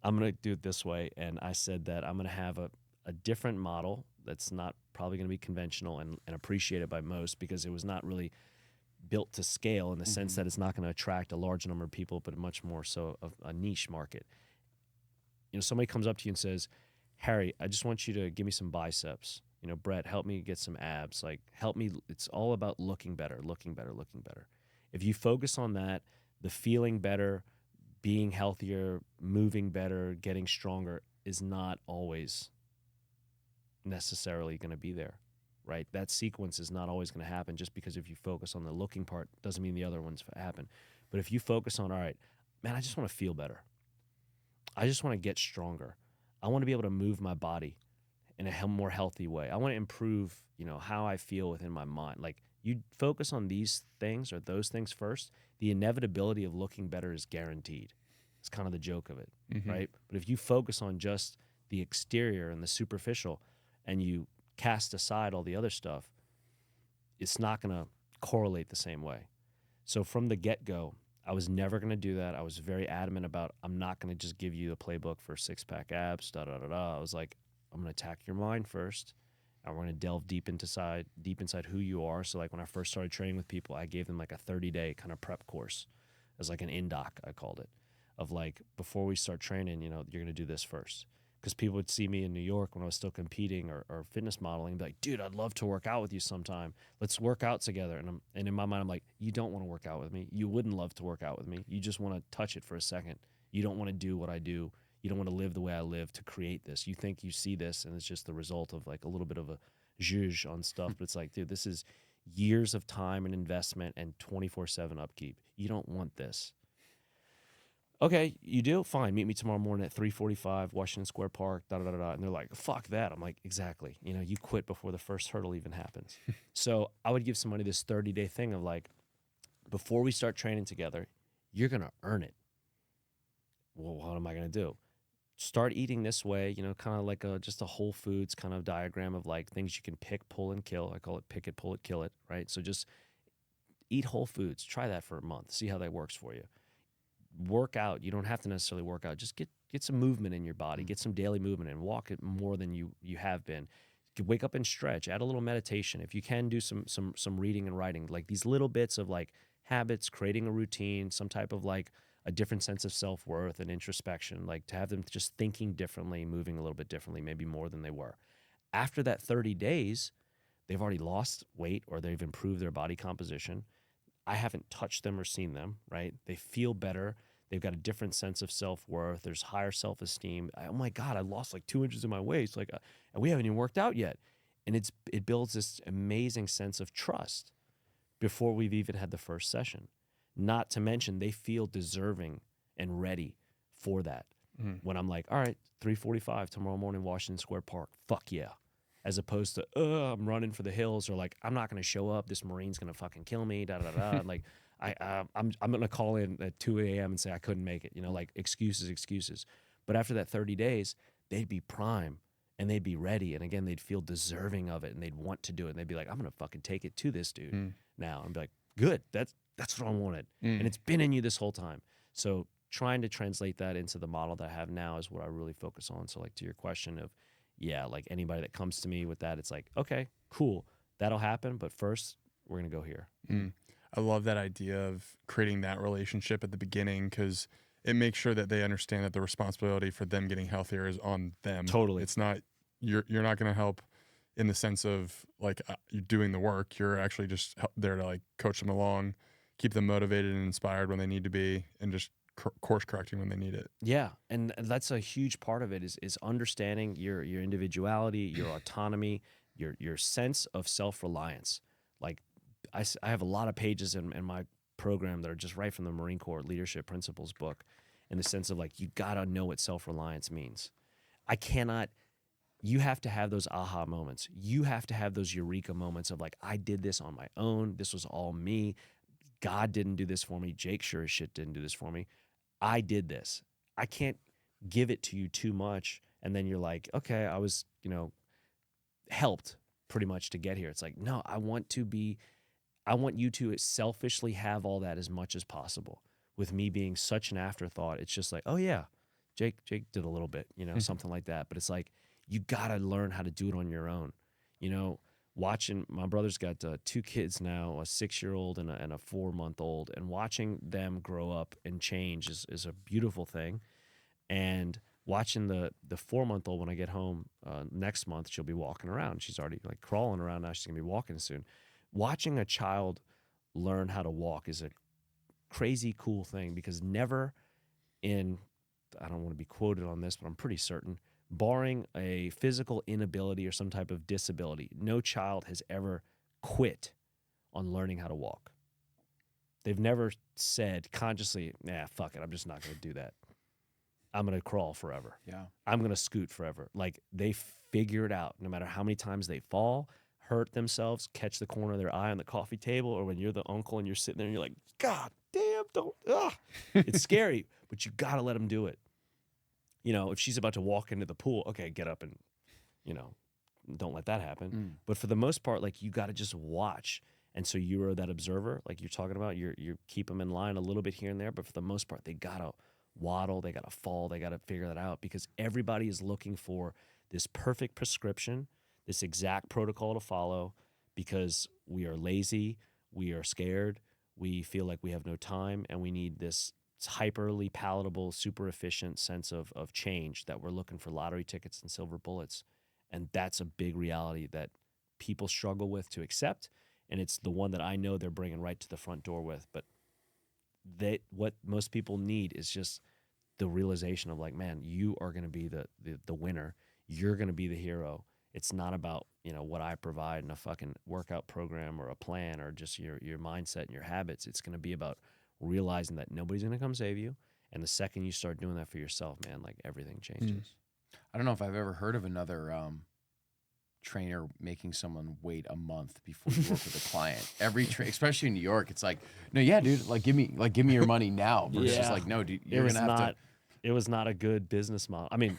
I'm going to do it this way. And I said that I'm going to have a different model that's not probably going to be conventional and appreciated by most, because it was not really built to scale in the sense that it's not going to attract a large number of people, but much more so of a niche market. You know, somebody comes up to you and says, Harry, I just want you to give me some biceps. You know, Brett, help me get some abs. Like, help me. It's all about looking better, looking better, looking better. If you focus on that, the feeling better, being healthier, moving better, getting stronger is not always necessarily going to be there, right? That sequence is not always going to happen. Just because if you focus on the looking part doesn't mean the other ones happen. But if you focus on, all right, man, I just want to feel better. I just want to get stronger. I want to be able to move my body in a more healthy way. I want to improve, you know, how I feel within my mind. Like, you focus on these things or those things first, the inevitability of looking better is guaranteed. It's kind of the joke of it, right? But if you focus on just the exterior and the superficial and you cast aside all the other stuff, it's not going to correlate the same way. So from the get-go, I was never going to do that. I was very adamant about, I'm not going to just give you a playbook for six-pack abs, da-da-da-da. I was like, I'm going to attack your mind first, and we're going to delve deep inside who you are. So like when I first started training with people, I gave them like a 30-day kind of prep course as like an in-doc, I called it, of like, before we start training, you know, you're going to do this first. Because people would see me in New York when I was still competing or fitness modeling and be like, dude, I'd love to work out with you sometime. Let's work out together. And in my mind, I'm like, you don't want to work out with me. You wouldn't love to work out with me. You just want to touch it for a second. You don't want to do what I do. You don't want to live the way I live to create this. You think you see this and it's just the result of like a little bit of a zhuzh on stuff. But it's like, dude, this is years of time and investment and 24/7 upkeep. You don't want this. Okay, you do? Fine. Meet me tomorrow morning at 3:45, Washington Square Park, da-da-da-da. And they're like, fuck that. I'm like, exactly. You know, you quit before the first hurdle even happens. So I would give somebody this 30-day thing of like, before we start training together, you're going to earn it. Well, what am I going to do? Start eating this way, you know, kind of like just a Whole Foods kind of diagram of like things you can pick, pull, and kill. I call it pick it, pull it, kill it, right? So just eat Whole Foods. Try that for a month. See how that works for you. Work out. You don't have to necessarily work out. Just get some movement in your body. Get some daily movement and walk it more than you have been. Wake up and stretch. Add a little meditation. If you can, do some reading and writing. Like these little bits of like habits, creating a routine, some type of like a different sense of self-worth and introspection. Like to have them just thinking differently, moving a little bit differently, maybe more than they were. After that 30 days, they've already lost weight or they've improved their body composition. I haven't touched them or seen them, right? They feel better. They've got a different sense of self-worth. There's higher self-esteem. Oh my God, I lost like 2 inches in my waist. Like, and we haven't even worked out yet. And it builds this amazing sense of trust before we've even had the first session. Not to mention they feel deserving and ready for that. When I'm like, all right, 3:45 tomorrow morning, Washington Square Park. Fuck yeah. As opposed to, I'm running for the hills, or like, I'm not going to show up. This Marine's going to fucking kill me, da-da-da-da. And like, I'm going to call in at 2 a.m. and say I couldn't make it, you know, like excuses. But after that 30 days, they'd be prime and they'd be ready. And again, they'd feel deserving of it and they'd want to do it. And they'd be like, I'm going to fucking take it to this dude now. And be like, good, that's what I wanted. And it's been in you this whole time. So trying to translate that into the model that I have now is what I really focus on. So like to your question of, yeah, like anybody that comes to me with that, it's like, okay, cool, that'll happen. But first, we're going to go here. I love that idea of creating that relationship at the beginning because it makes sure that they understand that the responsibility for them getting healthier is on them. Totally. It's not, you're not going to help in the sense of like you're doing the work. You're actually just there to like coach them along, keep them motivated and inspired when they need to be, and just course correcting when they need it. Yeah, and that's a huge part of it is understanding your individuality, your autonomy, your sense of self-reliance. Like I have a lot of pages in my program that are just right from the Marine Corps Leadership Principles book, in the sense of like, you gotta know what self-reliance means. You have to have those aha moments. You have to have those eureka moments of like, I did this on my own. This was all me. God didn't do this for me. Jake sure as shit didn't do this for me. I did this. I can't give it to you too much. And then you're like, okay, I was, helped pretty much to get here. It's like, no, I want you to selfishly have all that as much as possible. With me being such an afterthought, it's just like, oh yeah, Jake did a little bit, something like that. But it's like, you got to learn how to do it on your own. Watching, my brother's got 2 kids now, a 6-year-old and a 4-month-old, and watching them grow up and change is a beautiful thing. And watching the 4-month-old when I get home next month, she'll be walking around. She's already like crawling around now. She's gonna be walking soon. Watching a child learn how to walk is a crazy cool thing, because never in, I don't want to be quoted on this, but I'm pretty certain, barring a physical inability or some type of disability, no child has ever quit on learning how to walk. They've never said consciously, nah, fuck it, I'm just not going to do that. I'm going to crawl forever. Yeah. I'm going to scoot forever. Like, they figure it out no matter how many times they fall, hurt themselves, catch the corner of their eye on the coffee table, or when you're the uncle and you're sitting there and you're like, God damn, don't, it's scary, but you got to let them do it. You know, if she's about to walk into the pool, okay, get up and, you know, don't let that happen. But for the most part, like, you got to just watch. And so you are that observer, like you're talking about. You keep them in line a little bit here and there, but for the most part, they got to waddle, they got to fall, they got to figure that out, because everybody is looking for this perfect prescription, this exact protocol to follow, because we are lazy, we are scared, we feel like we have no time, and we need this hyperly palatable, super efficient sense of change that we're looking for lottery tickets and silver bullets. And that's a big reality that people struggle with to accept. And it's the one that I know they're bringing right to the front door with. But what most people need is just the realization of, like, man, you are going to be the winner. You're going to be the hero. It's not about, you know, what I provide in a fucking workout program or a plan or just your mindset and your habits. It's going to be about realizing that nobody's going to come save you. And the second you start doing that for yourself, man, like, everything changes. I don't know if I've ever heard of another trainer making someone wait a month before you work with a client. Every especially in New York, it's like, no, yeah, dude, like give me your money now. Versus like, no, dude, you're gonna have to. It was not a good business model. I mean,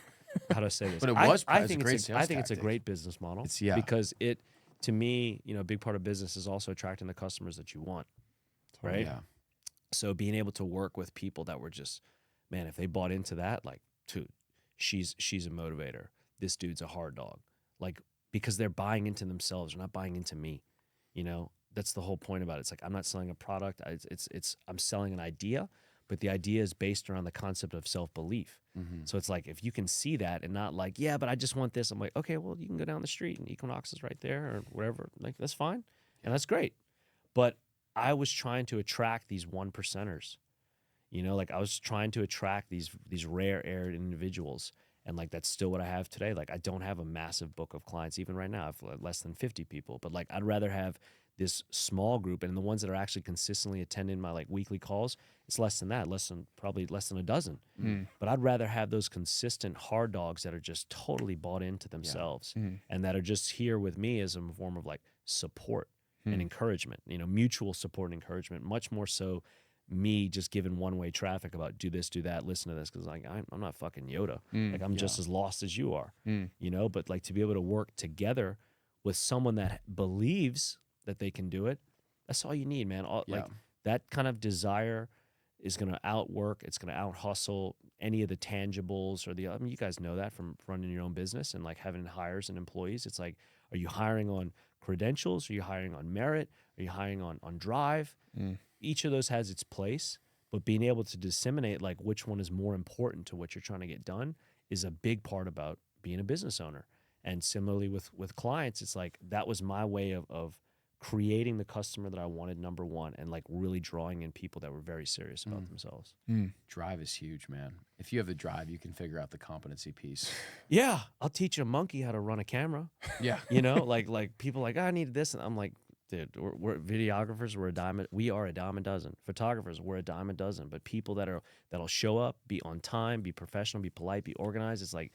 how do I say this? But it was. I think it's a great business model. Because it, to me, you know, a big part of business is also attracting the customers that you want, right? Yeah. So being able to work with people that were just, man, if they bought into that, like, dude, she's a motivator. This dude's a hard dog. Like, because they're buying into themselves, they're not buying into me. You know, that's the whole point about it. It's like, I'm not selling a product. I'm selling an idea, but the idea is based around the concept of self-belief. So it's like, if you can see that and not like, yeah, but I just want this. I'm like, okay, well, you can go down the street and Equinox is right there or whatever. Like, that's fine. And that's great. But I was trying to attract these 1%ers, you know, like, I was trying to attract these rare air individuals. And like, that's still what I have today. Like, I don't have a massive book of clients even right now. I have less than 50 people, but like, I'd rather have this small group, and the ones that are actually consistently attending my like weekly calls, it's less than that, probably less than a dozen. But I'd rather have those consistent hard dogs that are just totally bought into themselves and that are just here with me as a form of like support and encouragement, you know, mutual support and encouragement, much more so me just giving one-way traffic about do this, do that, listen to this, because like, I'm not fucking Yoda. Like, I'm just as lost as you are, you know. But like, to be able to work together with someone that believes that they can do it, that's all you need, man. Like, that kind of desire is going to outwork, it's going to out-hustle any of the tangibles or I mean, you guys know that from running your own business and like having hires and employees. It's like, are you hiring on credentials? Are you hiring on merit? Are you hiring on drive? Each of those has its place, but being able to disseminate like which one is more important to what you're trying to get done is a big part about being a business owner. And similarly with clients, it's like, that was my way of creating the customer that I wanted, number one, and like really drawing in people that were very serious about themselves. Drive is huge, man. If you have the drive, you can figure out the competency piece. Yeah, I'll teach a monkey how to run a camera. Yeah. You know, like people like, I needed this, and I'm like, dude, we're videographers. We are a dime a dozen. Photographers, we're a dime a dozen. But people that'll show up, be on time, be professional, be polite, be organized. It's like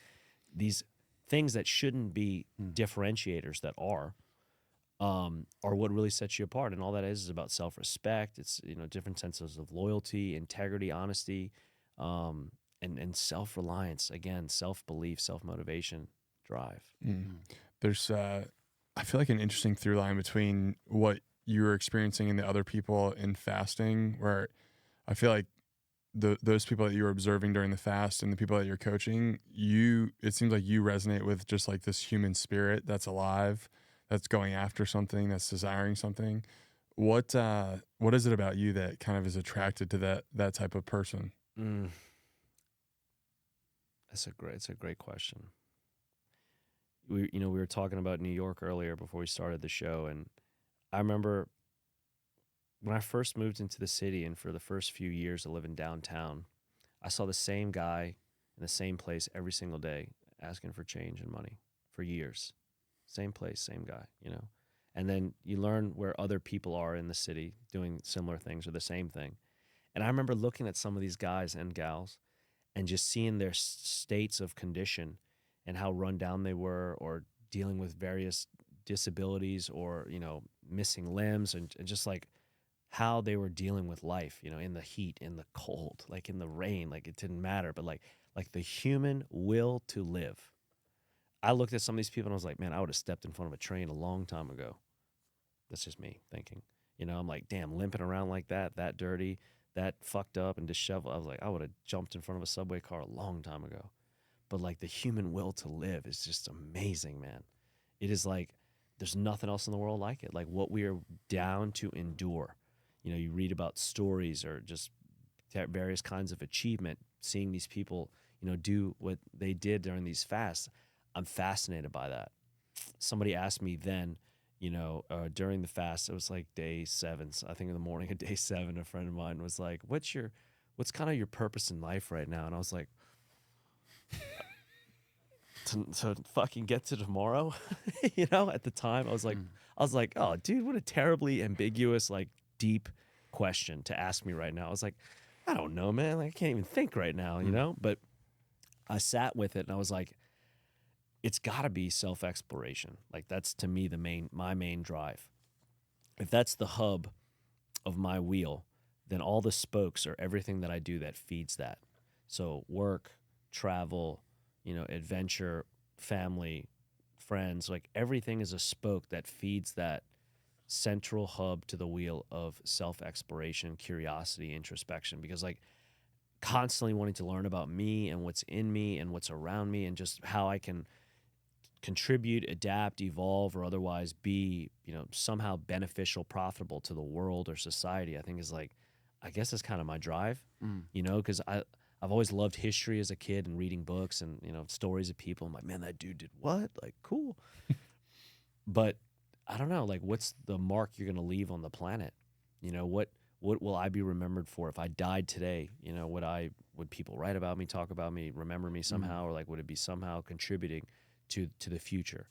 these things that shouldn't be differentiators that are what really sets you apart. And all that is about self-respect. It's, you know, different senses of loyalty, integrity, honesty, and self-reliance. Again, self-belief, self-motivation, drive. There's I feel like an interesting through line between what you were experiencing and the other people in fasting, where I feel like those people that you were observing during the fast and the people that you're coaching, it seems like you resonate with just like this human spirit that's alive, that's going after something, that's desiring something. What is it about you that kind of is attracted to that type of person? It's a great question. We were talking about New York earlier before we started the show, and I remember when I first moved into the city, and for the first few years of living downtown, I saw the same guy in the same place every single day asking for change and money for years. Same place, same guy, And then you learn where other people are in the city doing similar things or the same thing. And I remember looking at some of these guys and gals and just seeing their states of condition and how run down they were, or dealing with various disabilities, or, missing limbs, and just like how they were dealing with life, in the heat, in the cold, like in the rain, like it didn't matter, but like the human will to live. I looked at some of these people and I was like, man, I would have stepped in front of a train a long time ago. That's just me thinking. I'm like, damn, limping around like that dirty, that fucked up and disheveled. I was like, I would have jumped in front of a subway car a long time ago. But like the human will to live is just amazing, man. It is like there's nothing else in the world like it. Like what we are down to endure. You read about stories or just various kinds of achievement, seeing these people, do what they did during these fasts. I'm fascinated by that. Somebody asked me then, during the fast, it was like day 7. So I think in the morning of day 7, a friend of mine was like, what's kind of your purpose in life right now? And I was like, to fucking get to tomorrow. At the time I was like, oh dude, what a terribly ambiguous, like deep question to ask me right now. I was like, I don't know, man. Like, I can't even think right now, But I sat with it and I was like, it's got to be self-exploration. Like that's to me my main drive. If that's the hub of my wheel, then all the spokes are everything that I do that feeds that. So work, travel, adventure, family, friends, like everything is a spoke that feeds that central hub to the wheel of self-exploration, curiosity, introspection, because like constantly wanting to learn about me and what's in me and what's around me and just how I can contribute, adapt, evolve, or otherwise be, somehow beneficial, profitable to the world or society, I think is like, I guess that's kind of my drive, because I've always loved history as a kid and reading books and, stories of people. I'm like, man, that dude did what? Like, cool. But I don't know, like, what's the mark you're going to leave on the planet? What will I be remembered for if I died today? Would people write about me, talk about me, remember me somehow, or like, would it be somehow contributing to the future?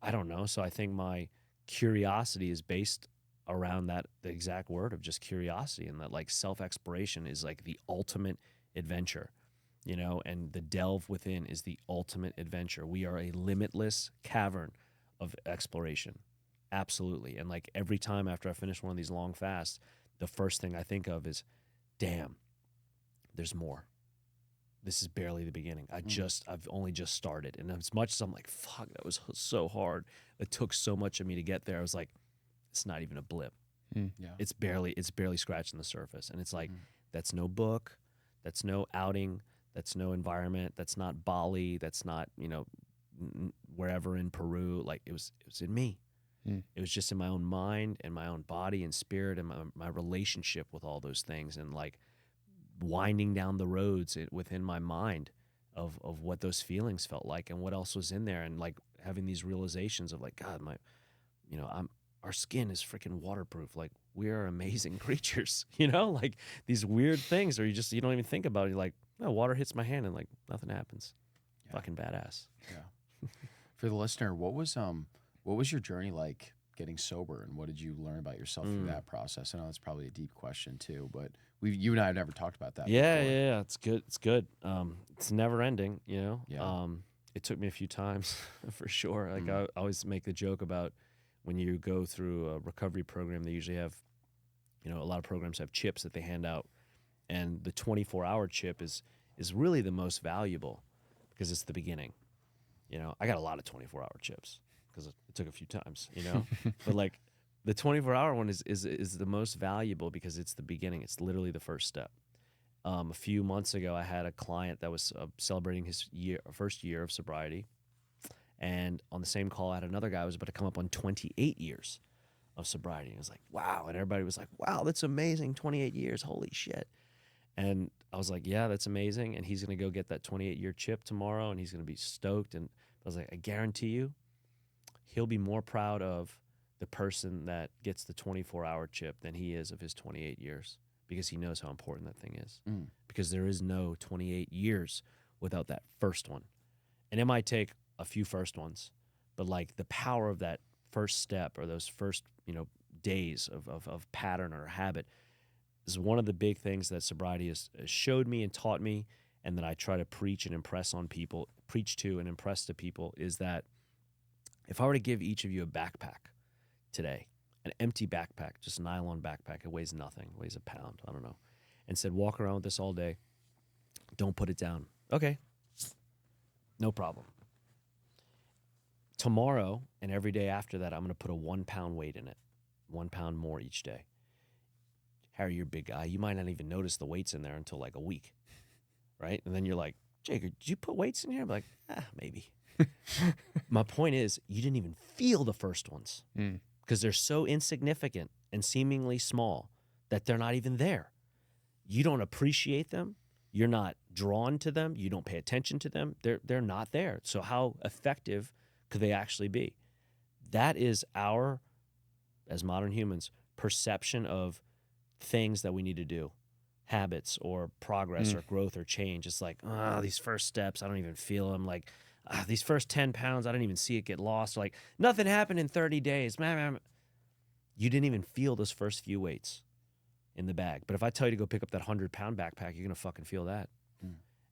I don't know. So I think my curiosity is based around the exact word of just curiosity, and that like self-exploration is like the ultimate adventure, and the delve within is the ultimate adventure. We are a limitless cavern of exploration. Absolutely. And like every time after I finish one of these long fasts, the first thing I think of is, damn, there's more. This is barely the beginning. I've only just started. And as much as I'm like, fuck, that was so hard. It took so much of me to get there. I was like, it's not even a blip. Yeah. It's barely scratching the surface. And it's like, that's no book. That's no outing. That's no environment. That's not Bali. That's not, wherever in Peru. Like it was in me. It was just in my own mind and my own body and spirit and my relationship with all those things, and like winding down the roads within my mind of what those feelings felt like and what else was in there, and like having these realizations of like, God, our skin is freaking waterproof. Like we are amazing creatures, like these weird things, or you don't even think about it. You're like, no, water hits my hand and like nothing happens. Yeah. Fucking badass. Yeah. For the listener, what was your journey like getting sober, and what did you learn about yourself through that process? I know that's probably a deep question too, but you and I have never talked about that before. Yeah. It's good. It's never ending, Yeah. It took me a few times for sure. Like I always make the joke about when you go through a recovery program, they usually have, a lot of programs have chips that they hand out, and the 24-hour chip is really the most valuable because it's the beginning. I got a lot of 24-hour chips because it took a few times, but like the 24-hour one is the most valuable because it's the beginning. It's literally the first step. A few months ago, I had a client that was celebrating his first year of sobriety. And on the same call, I had another guy who was about to come up on 28 years of sobriety. And I was like, wow. And everybody was like, wow, that's amazing. 28 years. Holy shit. And I was like, yeah, that's amazing. And he's going to go get that 28-year chip tomorrow, and he's going to be stoked. And I was like, I guarantee you, he'll be more proud of the person that gets the 24-hour chip than he is of his 28 years, because he knows how important that thing is. Because there is no 28 years without that first one. And it might take a few first ones, but like the power of that first step or those first, days of pattern or habit is one of the big things that sobriety has showed me and taught me, and that I try to preach to and impress to people, is that if I were to give each of you a backpack today, an empty backpack, just a nylon backpack, it weighs nothing, weighs a pound, I don't know, and said, walk around with this all day, don't put it down. Okay, no problem. Tomorrow and every day after that, I'm going to put a 1 pound weight in it, 1 pound more each day. Harry, you're a big guy. You might not even notice the weights in there until like a week, right? And then you're like, Jacob, did you put weights in here? I'm like, maybe. My point is, you didn't even feel the first ones because they're so insignificant and seemingly small that they're not even there. You don't appreciate them. You're not drawn to them. You don't pay attention to them. They're not there. So how effective could they actually be? That is our, as modern humans, perception of things that we need to do, habits or progress or growth or change. It's like, these first steps, I don't even feel them. Like, these first 10 pounds, I didn't even see it get lost. Like, nothing happened in 30 days. You didn't even feel those first few weights in the bag. But if I tell you to go pick up that 100-pound backpack, you're going to fucking feel that.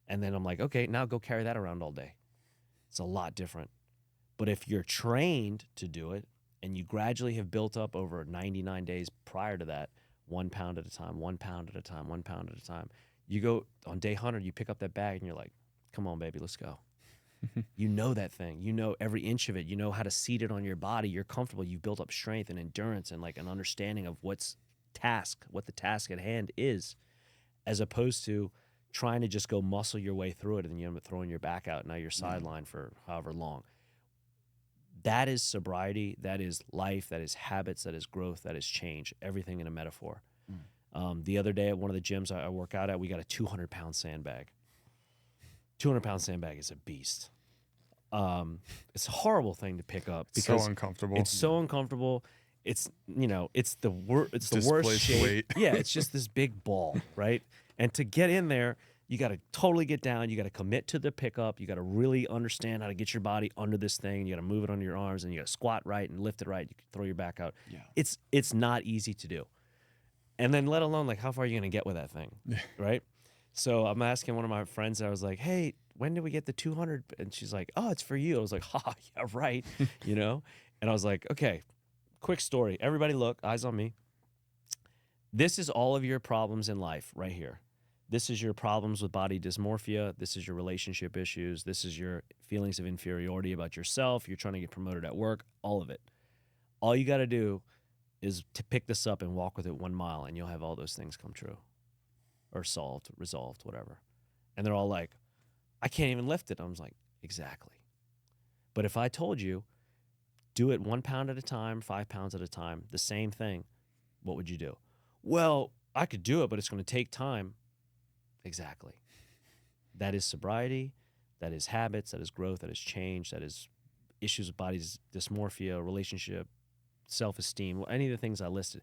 And then I'm like, okay, now go carry that around all day. It's a lot different. But if you're trained to do it and you gradually have built up over 99 days prior to that, 1 pound at a time, 1 pound at a time, 1 pound at a time, you go on day 100, you pick up that bag and you're like, come on, baby, let's go. You know that thing. You know every inch of it. You know how to seat it on your body. You're comfortable. You've built up strength and endurance and like an understanding of what the task at hand is, as opposed to trying to just go muscle your way through it and then you end up throwing your back out. Now you're sidelined for however long. That is sobriety. That is life. That is habits. That is growth. That is change. Everything in a metaphor. The other day at one of the gyms I work out at, we got a 200-pound sandbag. 200-pound sandbag is a beast. It's a horrible thing to pick up because so uncomfortable. It's so uncomfortable. It's it's the worst shape. Weight. Yeah, it's just this big ball, right? And to get in there, you got to totally get down. You got to commit to the pickup. You got to really understand how to get your body under this thing. You got to move it under your arms, and you got to squat right and lift it right. You can throw your back out. Yeah. It's not easy to do. And then let alone like how far are you going to get with that thing, right? So I'm asking one of my friends, I was like, hey, when did we get the 200? And she's like, oh, it's for you. I was like, yeah, right, And I was like, okay, quick story. Everybody look, eyes on me. This is all of your problems in life right here. This is your problems with body dysmorphia. This is your relationship issues. This is your feelings of inferiority about yourself. You're trying to get promoted at work, all of it. All you got to do is to pick this up and walk with it 1 mile, and you'll have all those things come true or resolved, whatever. And they're all like, I can't even lift it. I was like, exactly. But if I told you, do it 1 pound at a time, 5 pounds at a time, the same thing, what would you do? Well, I could do it, but it's going to take time. Exactly. That is sobriety. That is habits. That is growth. That is change. That is issues with body dysmorphia, relationship, self-esteem, any of the things I listed.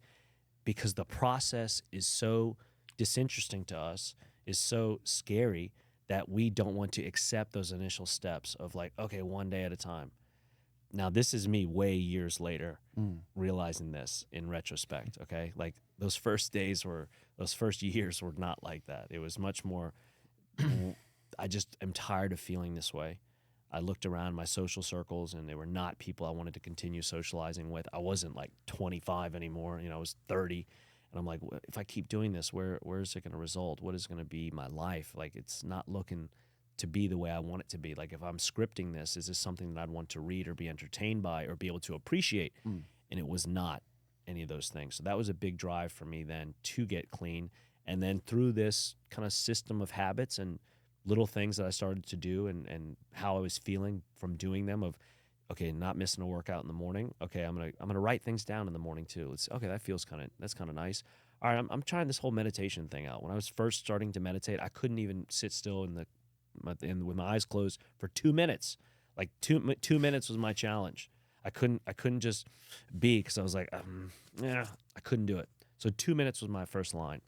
Because the process is so disinteresting to us, is so scary that we don't want to accept those initial steps of like, okay, 1 day at a time. Now, this is me way years later realizing this in retrospect, okay? Like those first years were not like that. It was much more, I just am tired of feeling this way. I looked around my social circles and they were not people I wanted to continue socializing with. I wasn't like 25 anymore, I was 30. And I'm like, if I keep doing this, where is it going to result? What is going to be my life? Like, it's not looking to be the way I want it to be. Like, if I'm scripting this, is this something that I'd want to read or be entertained by or be able to appreciate? And it was not any of those things. So that was a big drive for me then to get clean. And then through this kind of system of habits and little things that I started to do and how I was feeling from doing them of, okay, not missing a workout in the morning. Okay, I'm gonna write things down in the morning too. That's kind of nice. all right, I'm trying this whole meditation thing out. When I was first starting to meditate, I couldn't even sit still with my eyes closed for 2 minutes. Like 2 minutes was my challenge. I couldn't just be, because I was like, yeah, I couldn't do it. So 2 minutes was my first line.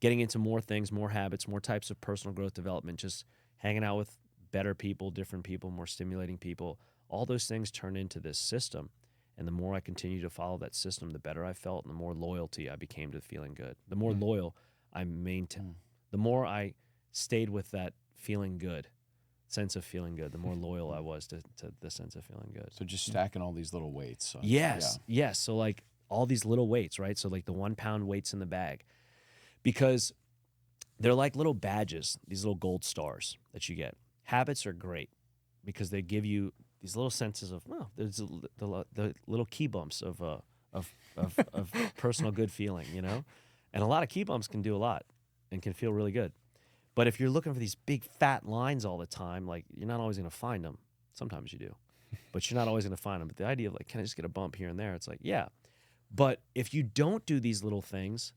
Getting into more things, more habits, more types of personal growth development, just hanging out with better people, different people, more stimulating people. All those things turn into this system. And the more I continued to follow that system, the better I felt, and the more loyalty I became to feeling good. The more loyal I maintained, the more I stayed with that feeling good, sense of feeling good, the more loyal I was to the sense of feeling good. So just stacking all these little weights. Yes. So like all these little weights, right? So like the 1 pound weights in the bag, because they're like little badges, these little gold stars that you get. Habits are great because they give you these little senses of, there's the little key bumps of personal good feeling, you know? And a lot of key bumps can do a lot and can feel really good. But if you're looking for these big fat lines all the time, like, you're not always going to find them. Sometimes you do, but you're not always going to find them. But the idea of like, can I just get a bump here and there? It's like, yeah. But if you don't do these little things,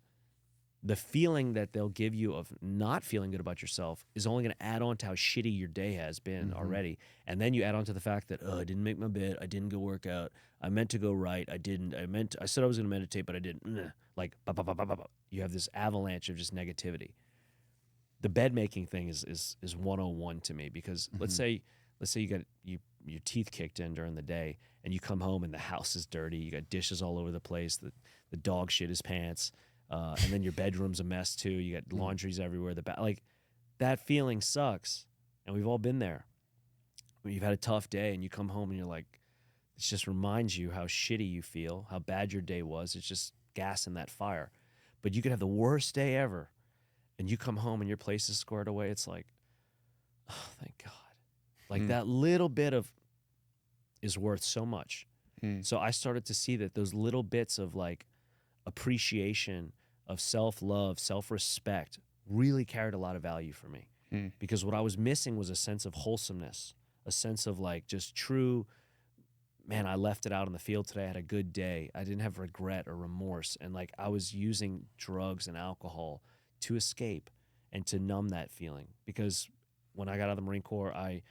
the feeling that they'll give you of not feeling good about yourself is only going to add on to how shitty your day has been already. And then you add on to the fact that, I didn't make my bed. I didn't go work out. I meant to go right. I didn't. I said I was going to meditate, but I didn't. Like, you have this avalanche of just negativity. The bed making thing is 101 to me, because let's say you got your teeth kicked in during the day, and you come home and the house is dirty. You got dishes all over the place. The dog shit his pants. And then your bedroom's a mess too. You got laundries everywhere. Like, that feeling sucks, and we've all been there. When you've had a tough day and you come home and you're like, it just reminds you how shitty you feel, how bad your day was. It's just gas in that fire. But you could have the worst day ever, and you come home and your place is squared away. It's like, oh, thank God. Like that little bit is worth so much. So I started to see that those little bits of like appreciation, of self-love, self-respect really carried a lot of value for me. Because what I was missing was a sense of wholesomeness, a sense of like just true, man, I left it out on the field today. I had a good day. I didn't have regret or remorse. And like, I was using drugs and alcohol to escape and to numb that feeling. Because when I got out of the Marine Corps, I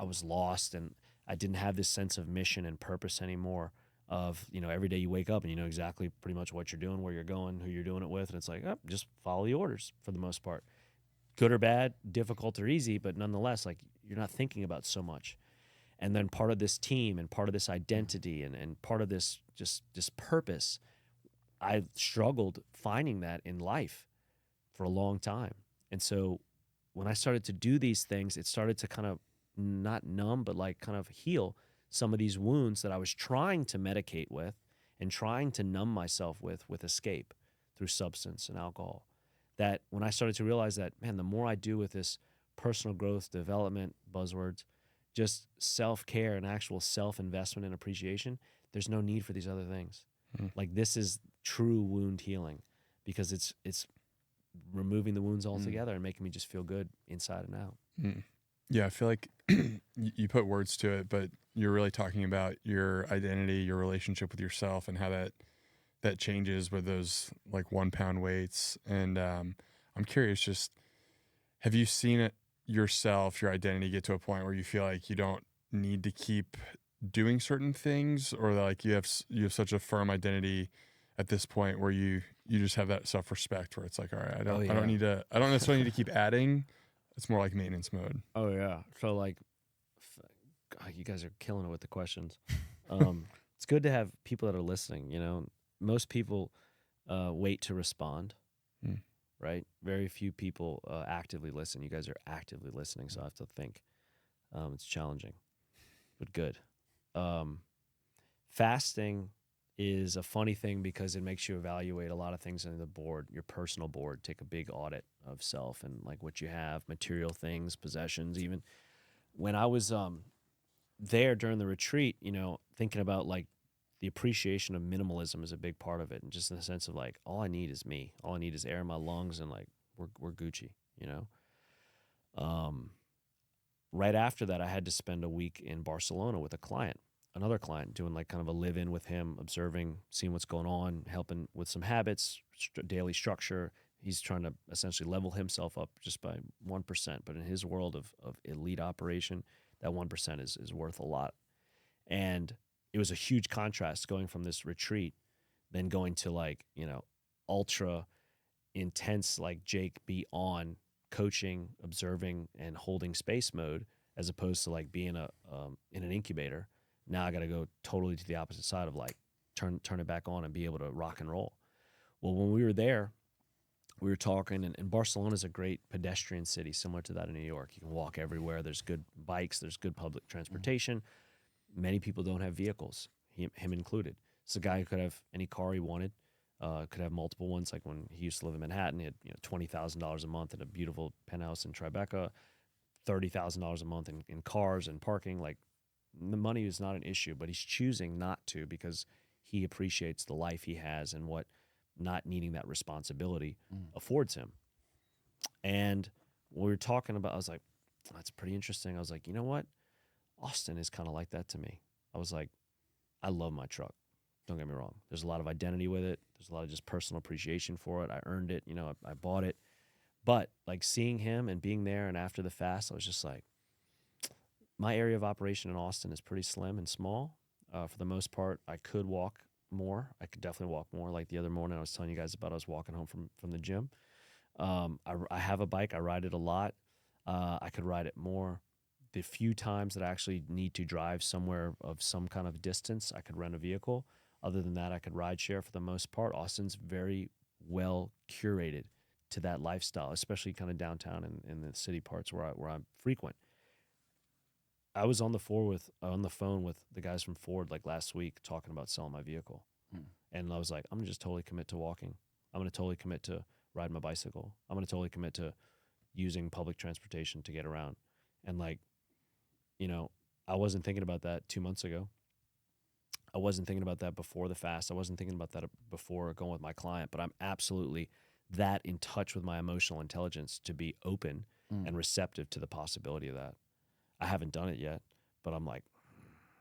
was lost, and I didn't have this sense of mission and purpose anymore. Of, every day you wake up and you know exactly pretty much what you're doing, where you're going, who you're doing it with. And it's like, just follow the orders for the most part. Good or bad, difficult or easy, but nonetheless, like, you're not thinking about so much. And then part of this team and part of this identity and part of this just purpose, I struggled finding that in life for a long time. And so when I started to do these things, it started to kind of not numb, but like kind of heal some of these wounds that I was trying to medicate with and trying to numb myself with escape through substance and alcohol. That when I started to realize that, man, the more I do with this personal growth, development, buzzwords, just self-care and actual self-investment and appreciation, there's no need for these other things. Like, this is true wound healing, because it's removing the wounds altogether and making me just feel good inside and out. Yeah, I feel like you put words to it, but you're really talking about your identity, your relationship with yourself, and how that changes with those like 1 pound weights. And I'm curious, just have you seen it yourself, your identity, get to a point where you feel like you don't need to keep doing certain things, or like you have such a firm identity at this point where you just have that self-respect where it's like, all right, I don't necessarily need to keep adding. It's more like maintenance mode. Oh yeah. So like, God, you guys are killing it with the questions. It's good to have people that are listening. Most people wait to respond, right? Very few people actively listen. You guys are actively listening, so I have to think. It's challenging, but good. Fasting is a funny thing because it makes you evaluate a lot of things in the board, your personal board, take a big audit of self and like what you have, material things, possessions. Even when I was there during the retreat, thinking about like the appreciation of minimalism is a big part of it. And just in the sense of like, all I need is me. All I need is air in my lungs, and like, we're Gucci, Right after that, I had to spend a week in Barcelona with a client another client, doing like kind of a live-in with him, observing, seeing what's going on, helping with some habits, daily structure. He's trying to essentially level himself up just by 1%. But in his world of elite operation, that 1% is worth a lot. And it was a huge contrast going from this retreat, then going to like, ultra intense, like Jake be on coaching, observing, and holding space mode, as opposed to like being in an incubator. Now I got to go totally to the opposite side of like turn it back on and be able to rock and roll. Well, when we were there, we were talking, and Barcelona is a great pedestrian city, similar to that in New York. You can walk everywhere. There's good bikes. There's good public transportation. Many people don't have vehicles, him included. It's a guy who could have any car he wanted, could have multiple ones. Like when he used to live in Manhattan, he had $20,000 a month in a beautiful penthouse in Tribeca, $30,000 a month in cars and parking. Like the money is not an issue, but he's choosing not to because he appreciates the life he has and what not needing that responsibility affords him. And when we were talking about, I was like, that's pretty interesting. I was like, you know what? Austin is kind of like that to me. I was like, I love my truck. Don't get me wrong. There's a lot of identity with it. There's a lot of just personal appreciation for it. I earned it. I bought it. But like seeing him and being there and after the fast, I was just like, my area of operation in Austin is pretty slim and small. For the most part, I could walk more. I could definitely walk more. Like the other morning I was telling you guys about, I was walking home from the gym. I have a bike. I ride it a lot. I could ride it more. The few times that I actually need to drive somewhere of some kind of distance, I could rent a vehicle. Other than that, I could ride share for the most part. Austin's very well curated to that lifestyle, especially kind of downtown and in the city parts where I'm frequent. I was on the phone with the guys from Ford like last week talking about selling my vehicle. And I was like, I'm going to just totally commit to walking. I'm going to totally commit to riding my bicycle. I'm going to totally commit to using public transportation to get around. And like, I wasn't thinking about that 2 months ago. I wasn't thinking about that before the fast. I wasn't thinking about that before going with my client, but I'm absolutely that in touch with my emotional intelligence to be open and receptive to the possibility of that. I haven't done it yet, but I'm like,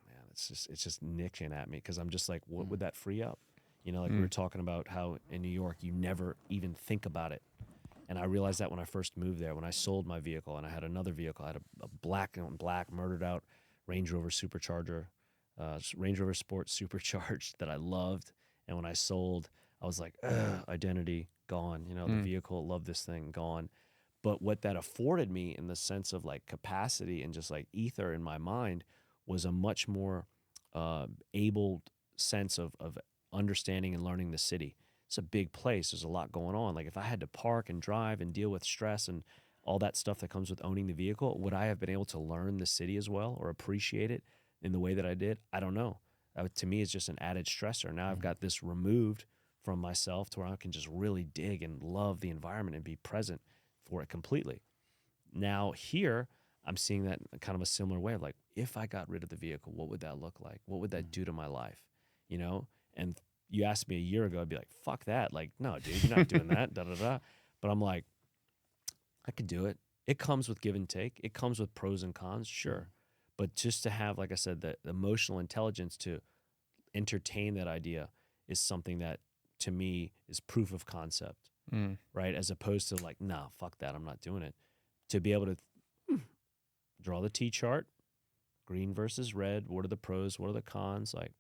man, it's just nicking at me because I'm just like, what would that free up? We were talking about how in New York, you never even think about it. And I realized that when I first moved there, when I sold my vehicle and I had another vehicle, I had a black murdered out Range Rover Supercharger, Range Rover Sport Supercharged that I loved. And when I sold, I was like, identity gone. The vehicle, love this thing, gone. But what that afforded me in the sense of like capacity and just like ether in my mind was a much more able sense of understanding and learning the city. It's a big place. There's a lot going on. Like if I had to park and drive and deal with stress and all that stuff that comes with owning the vehicle, would I have been able to learn the city as well or appreciate it in the way that I did? I don't know. To me, it's just an added stressor. Now I've got this removed from myself to where I can just really dig and love the environment and be present for it completely. Now here, I'm seeing that in kind of a similar way of like, if I got rid of the vehicle, what would that look like? What would that do to my life? And you asked me a year ago, I'd be like, fuck that. Like, no, dude, you're not doing that, da-da-da. But I'm like, I could do it. It comes with give and take. It comes with pros and cons, sure. But just to have, like I said, the emotional intelligence to entertain that idea is something that, to me, is proof of concept, right? As opposed to like, nah, fuck that, I'm not doing it. To be able to draw the T-chart, green versus red, what are the pros, what are the cons, like,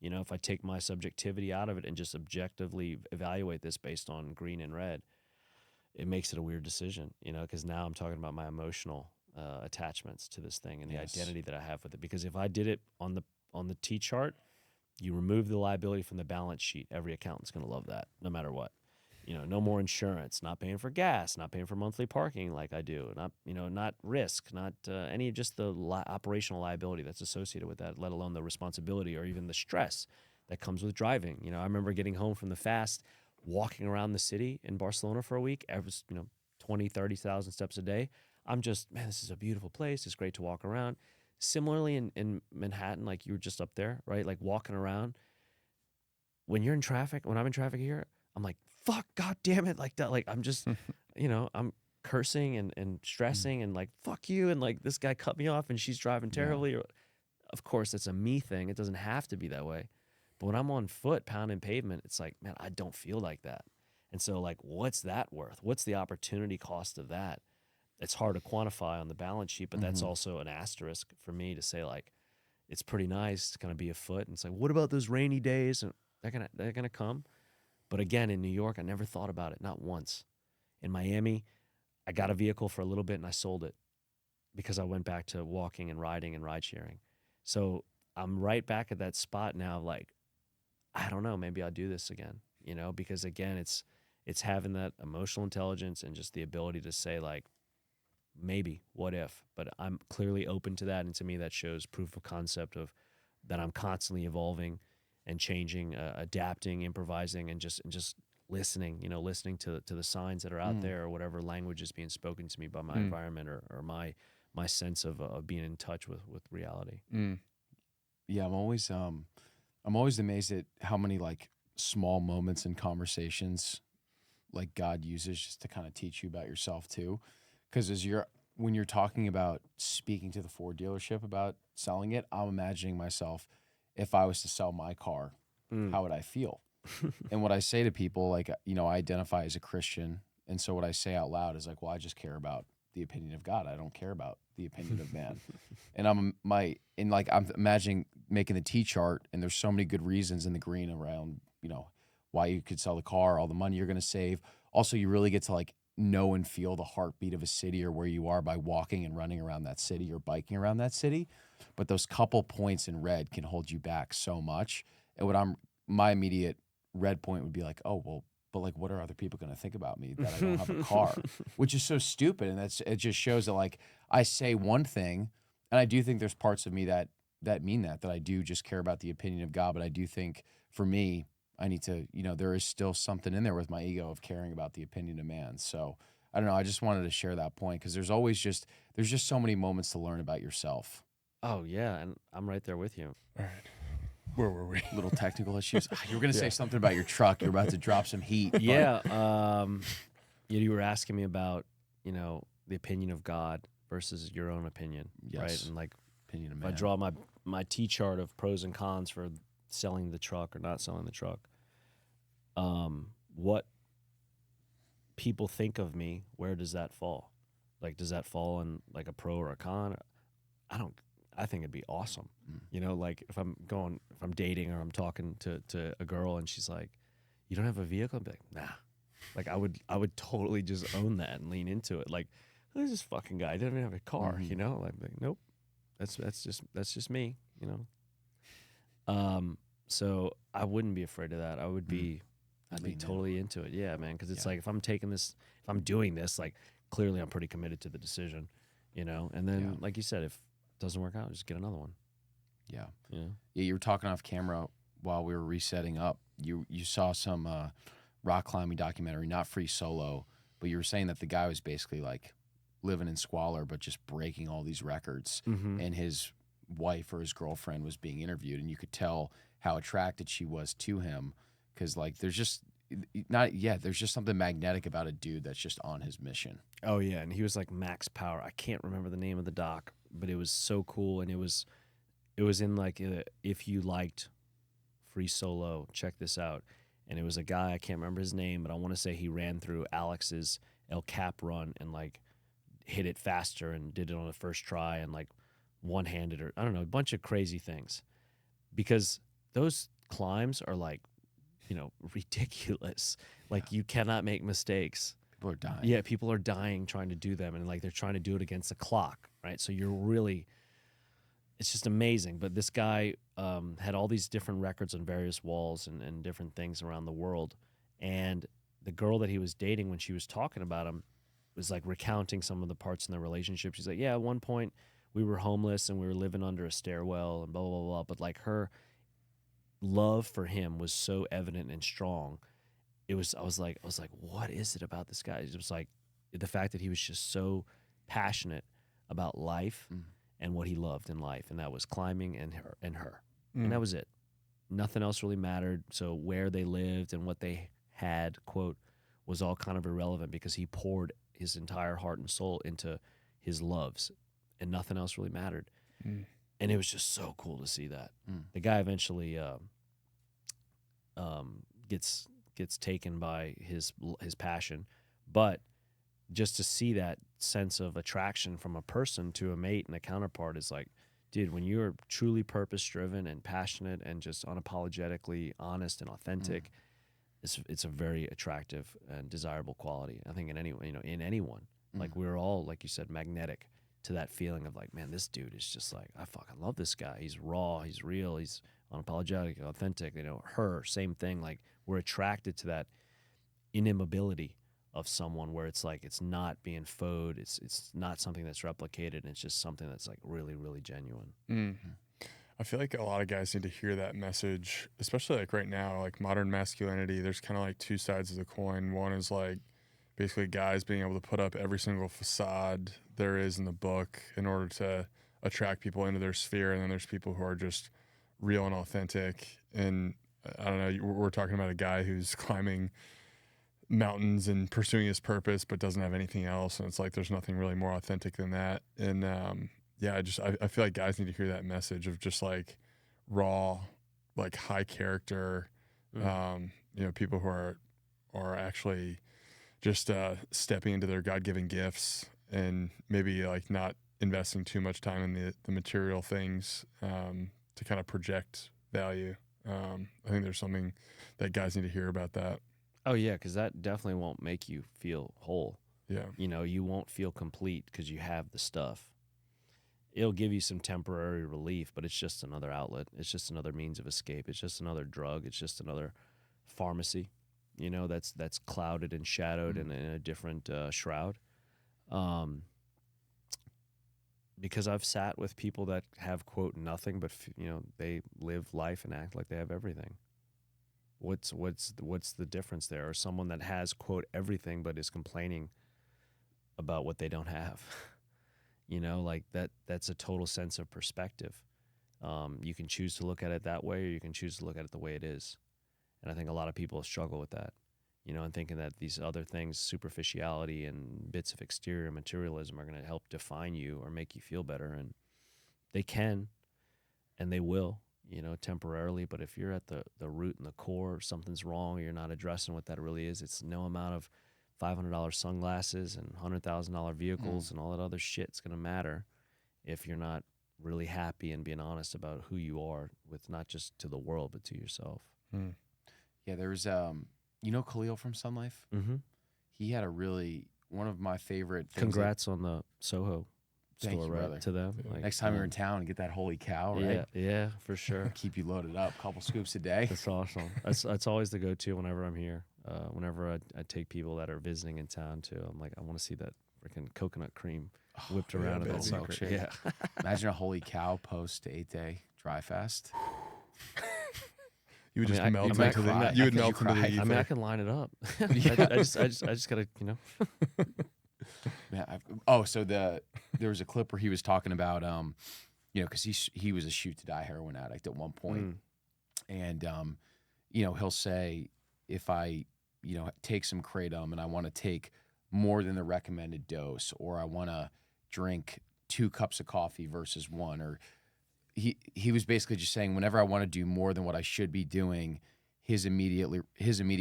if I take my subjectivity out of it and just objectively evaluate this based on green and red, it makes it a weird decision, because now I'm talking about my emotional attachments to this thing and the identity that I have with it. Because if I did it on the T chart, you remove the liability from the balance sheet. Every accountant's going to love that, no matter what. No more insurance, not paying for gas, not paying for monthly parking like I do, not risk, not any of just the operational liability that's associated with that, let alone the responsibility or even the stress that comes with driving. I remember getting home from the fast, walking around the city in Barcelona for a week. I was, 20, 30,000 steps a day. I'm just, man, this is a beautiful place. It's great to walk around. Similarly in Manhattan, like you were just up there, right? Like walking around. When you're in traffic, when I'm in traffic here, I'm like, fuck, God damn it. Like that, like I'm just, I'm cursing and stressing and like, fuck you. And like this guy cut me off and she's driving terribly. of course, it's a me thing. It doesn't have to be that way. But when I'm on foot pounding pavement, it's like, man, I don't feel like that. And so, like, what's that worth? What's the opportunity cost of that? It's hard to quantify on the balance sheet, but that's also an asterisk for me to say, like, it's pretty nice to kind of be afoot. And it's like, what about those rainy days? And they're gonna come. But again, in New York, I never thought about it, not once. In Miami, I got a vehicle for a little bit and I sold it because I went back to walking and riding and ride sharing. So I'm right back at that spot now, like, I don't know, maybe I'll do this again, you know, because again, it's having that emotional intelligence and just the ability to say, like, maybe, what if? But I'm clearly open to that, and to me, that shows proof of concept of that I'm constantly evolving and changing, adapting, improvising, and just listening. You know, listening to the signs that are out there, or whatever language is being spoken to me by my environment, or my sense of being in touch with reality. Yeah, I'm always amazed at how many like small moments in conversations like God uses just to kind of teach you about yourself too. Because when you're talking about speaking to the Ford dealership about selling it, I'm imagining myself, if I was to sell my car, how would I feel? And what I say to people, like, you know, I identify as a Christian, and so what I say out loud is like, well, I just care about the opinion of God. I don't care about the opinion of man. And I'm imagining making the T chart, and there's so many good reasons in the green around, you know, why you could sell the car, all the money you're going to save. Also, you really get to like know and feel the heartbeat of a city or where you are by walking and running around that city or biking around that city. But those couple points in red can hold you back so much. And my immediate red point would be like, oh, well, but like, what are other people going to think about me that I don't have a car? Which is so stupid. And it just shows that like I say one thing, and I do think there's parts of me that mean that I do just care about the opinion of God. But I do think for me, I need to, you know, there is still something in there with my ego of caring about the opinion of man. So I don't know. I just wanted to share that point because there's just so many moments to learn about yourself. Oh yeah, and I'm right there with you. All right. Where were we? Little technical issues. You were going to say something about your truck. You're about to drop some heat. Yeah. You were asking me about, you know, the opinion of God versus your own opinion, right? And like, opinion of if man. I draw my T chart of pros and cons for selling the truck or not selling the truck, what people think of me, where does that fall? Like, does that fall in like a pro or a con? I think it'd be awesome. You know, like if I'm dating or I'm talking to a girl and she's like, you don't have a vehicle? I'd be like, nah. Like I would totally just own that and lean into it. Like, who's this fucking guy? He doesn't even have a car, you know? Like, nope. That's just me, you know? So I wouldn't be afraid of that. I'd be totally into it. Yeah, man. Cause it's like, if I'm doing this, like clearly I'm pretty committed to the decision, you know? And then like you said, if it doesn't work out, just get another one. Yeah. Yeah. Yeah. You were talking off camera while we were resetting up. You saw some rock climbing documentary, not free solo, but you were saying that the guy was basically like living in squalor, but just breaking all these records. And his wife or his girlfriend was being interviewed, and you could tell how attracted she was to him. Cause like, there's just something magnetic about a dude that's just on his mission. Oh yeah. And he was like max power. I can't remember the name of the doc, but it was so cool. And it was in like, if you liked free solo, check this out. And it was a guy, I can't remember his name, but I want to say he ran through Alex's El Cap run and like hit it faster and did it on the first try and like one-handed, or I don't know, a bunch of crazy things. Because those climbs are like, you know, ridiculous. Like you cannot make mistakes. People are dying. Yeah, people are dying trying to do them, and like they're trying to do it against the clock, right? So it's just amazing. But this guy had all these different records on various walls and different things around the world. And the girl that he was dating, when she was talking about him, was like recounting some of the parts in their relationship. She's like, yeah, at one point we were homeless and we were living under a stairwell and blah, blah, blah. But like her love for him was so evident and strong. I was like, what is it about this guy? It was like the fact that he was just so passionate about life and what he loved in life. And that was climbing and her. And that was it. Nothing else really mattered. So where they lived and what they had, quote, was all kind of irrelevant because he poured his entire heart and soul into his loves and nothing else really mattered. And it was just so cool to see that. The guy eventually gets taken by his passion, but just to see that sense of attraction from a person to a mate and a counterpart is like, dude, when you're truly purpose driven and passionate and just unapologetically honest and authentic, it's a very attractive and desirable quality. I think in anyone, like we're all, like you said, magnetic to that feeling of like, man, this dude is just like, I fucking love this guy. He's raw, he's real, he's unapologetic, authentic. Her, same thing. Like we're attracted to that inimitability of someone where it's like it's not being faux, it's not something that's replicated, and it's just something that's like really, really genuine. I feel like a lot of guys need to hear that message, especially like right now, like modern masculinity. There's kind of like two sides of the coin. One is like basically guys being able to put up every single facade there is in the book in order to attract people into their sphere, and then there's people who are just real and authentic. And I don't know, we're talking about a guy who's climbing mountains and pursuing his purpose but doesn't have anything else, and it's like there's nothing really more authentic than that. And I feel like guys need to hear that message of just like raw, like high character, people who are actually just stepping into their God-given gifts and maybe like not investing too much time in the material things to kind of project value. I think there's something that guys need to hear about that. Oh yeah, because that definitely won't make you feel whole. Yeah. You won't feel complete because you have the stuff. It'll give you some temporary relief, but it's just another outlet. It's just another means of escape. It's just another drug. It's just another pharmacy, that's clouded and shadowed in a different shroud. Because I've sat with people that have, quote, nothing, but they live life and act like they have everything. What's the difference there? Or someone that has, quote, everything, but is complaining about what they don't have. Like that's a total sense of perspective. You can choose to look at it that way, or you can choose to look at it the way it is. And I think a lot of people struggle with that, and thinking that these other things, superficiality and bits of exterior materialism, are going to help define you or make you feel better. And they can, and they will, temporarily. But if you're at the root and the core, something's wrong, or you're not addressing what that really is, it's no amount of $500 sunglasses and $100,000 vehicles and all that other shit's going to matter if you're not really happy and being honest about who you are, with not just to the world, but to yourself. Yeah, there's Khalil from Sun Life? Mm-hmm. He had one of my favorite things. Congrats on the Soho Thank store, you, right? brother. To them. Like, Next time you're in town and get that holy cow, right? Yeah, for sure. Keep you loaded up, couple scoops a day. That's awesome. That's always the go-to whenever I'm here. Whenever I take people that are visiting in town too, I'm like, I want to see that freaking coconut cream whipped around in that milkshake. Yeah. Imagine a holy cow post 8-day dry fast. You would just melt into into the. You would melt into the ether. I mean, I can line it up. I just gotta, Yeah. So there was a clip where he was talking about, because he was a shoot to die heroin addict at one point, and he'll say, if I take some kratom and I want to take more than the recommended dose, or I want to drink 2 cups of coffee versus 1, or he was basically just saying, whenever I want to do more than what I should be doing, his immediate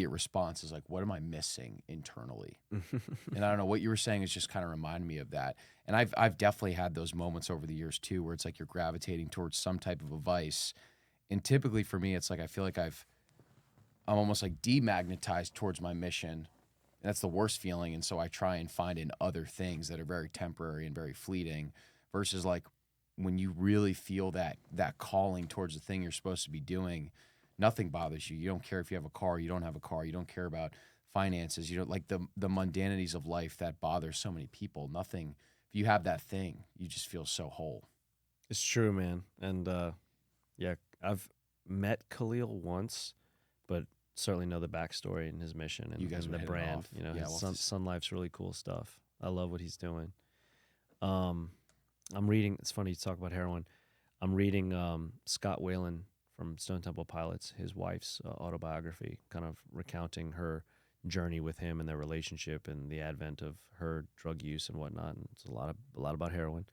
response is like, what am I missing internally? And I don't know, what you were saying is just kind of reminded me of that. And I've definitely had those moments over the years too, where it's like you're gravitating towards some type of a vice. And typically for me, it's like I feel like I'm almost like demagnetized towards my mission. And that's the worst feeling. And so I try and find in other things that are very temporary and very fleeting, versus like when you really feel that calling towards the thing you're supposed to be doing, nothing bothers you. You don't care if you have a car, you don't have a car, you don't care about finances, you don't like the mundanities of life that bother so many people. Nothing. If you have that thing, you just feel so whole. It's true, man. And I've met Khalil once, but certainly know the backstory and his mission and, you guys and the brand. Sun Life's really cool stuff. I love what he's doing. I'm reading. It's funny you talk about heroin. I'm reading Scott Whalen from Stone Temple Pilots, his wife's autobiography, kind of recounting her journey with him and their relationship and the advent of her drug use and whatnot. And it's a lot about heroin.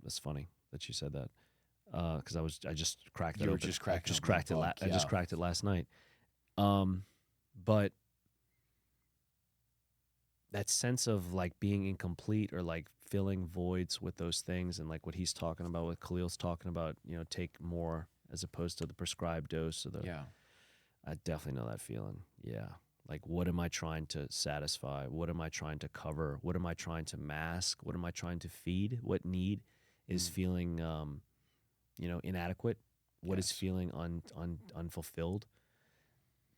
That's funny that you said that. Because I just cracked it You were open. just cracking just open cracked the it. book, I just yeah. cracked it last night. But that sense of like being incomplete or like filling voids with those things, and like what he's talking about, what Khalil's talking about, take more as opposed to the prescribed dose. Yeah. I definitely know that feeling. Yeah. Like, what am I trying to satisfy? What am I trying to cover? What am I trying to mask? What am I trying to feed? What need is feeling, inadequate? What is Yes. feeling unfulfilled?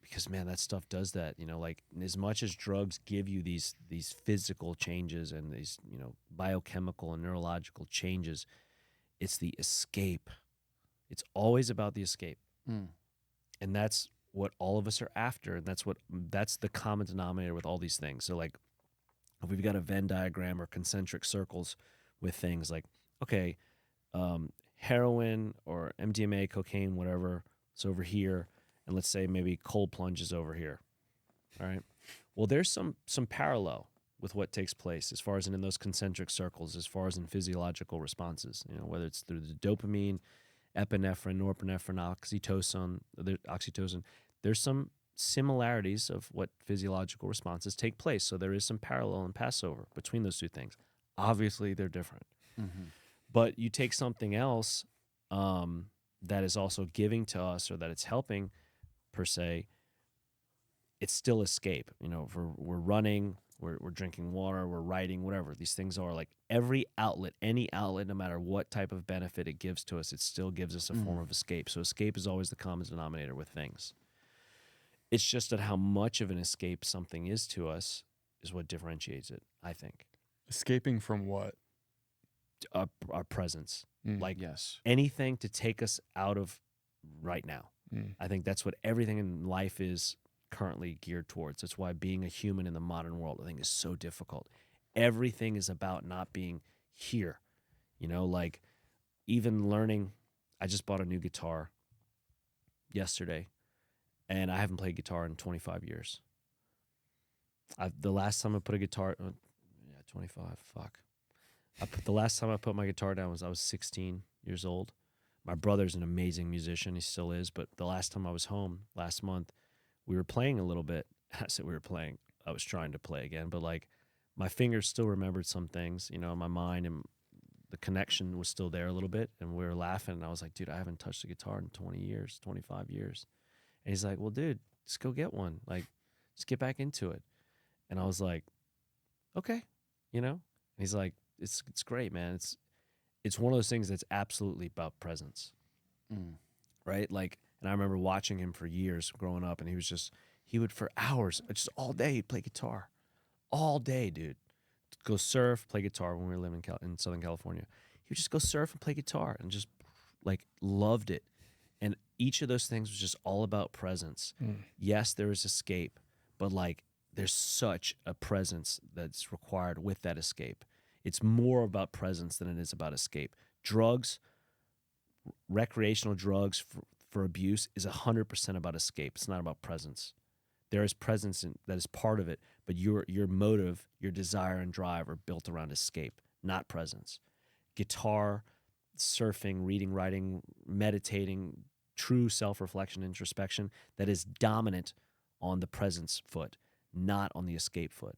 Because man, that stuff does that. Like as much as drugs give you these physical changes and these biochemical and neurological changes, it's the escape. It's always about the escape, and that's what all of us are after, and that's the common denominator with all these things. So like, if we've got a Venn diagram or concentric circles with things like, okay, heroin or MDMA, cocaine, whatever, it's over here. And let's say maybe cold plunge is over here. All right. Well, there's some parallel with what takes place as far as in those concentric circles, as far as in physiological responses, whether it's through the dopamine, epinephrine, norepinephrine, oxytocin. There's some similarities of what physiological responses take place. So there is some parallel and passover between those two things. Obviously, they're different. Mm-hmm. But you take something else that is also giving to us, or that it's helping per se, it's still escape. If we're running, we're drinking water, we're writing, whatever. These things are like every outlet, any outlet, no matter what type of benefit it gives to us, it still gives us a form of escape. So escape is always the common denominator with things. It's just that how much of an escape something is to us is what differentiates it, I think. Escaping from what? Our presence. Like Yes. anything to take us out of right now. I think that's what everything in life is currently geared towards. That's why being a human in the modern world, I think, is so difficult. Everything is about not being here. Like even learning, I just bought a new guitar yesterday, and I haven't played guitar in 25 years. The last time I put a guitar, 25, fuck. The last time I put my guitar down I was 16 years old. My brother's an amazing musician. He still is. But the last time I was home last month, we were playing a little bit. I said we were playing. I was trying to play again. But like my fingers still remembered some things, in my mind. And the connection was still there a little bit. And we were laughing. And I was like, dude, I haven't touched a guitar in 20 years, 25 years. And he's like, well, dude, just go get one. Like, just get back into it. And I was like, okay. And he's like, it's great, man. It's one of those things that's absolutely about presence, right? Like, and I remember watching him for years growing up, and he would for hours, just all day, he'd play guitar, all day, dude. Go surf, play guitar when we were living in Southern California. He would just go surf and play guitar, and just like loved it. And each of those things was just all about presence. Yes, there is escape, but like there's such a presence that's required with that escape. It's more about presence than it is about escape. Drugs, recreational drugs for abuse is 100% about escape. It's not about presence. There is presence that is part of it, but your motive, your desire and drive are built around escape, not presence. Guitar, surfing, reading, writing, meditating, true self-reflection, introspection, that is dominant on the presence foot, not on the escape foot.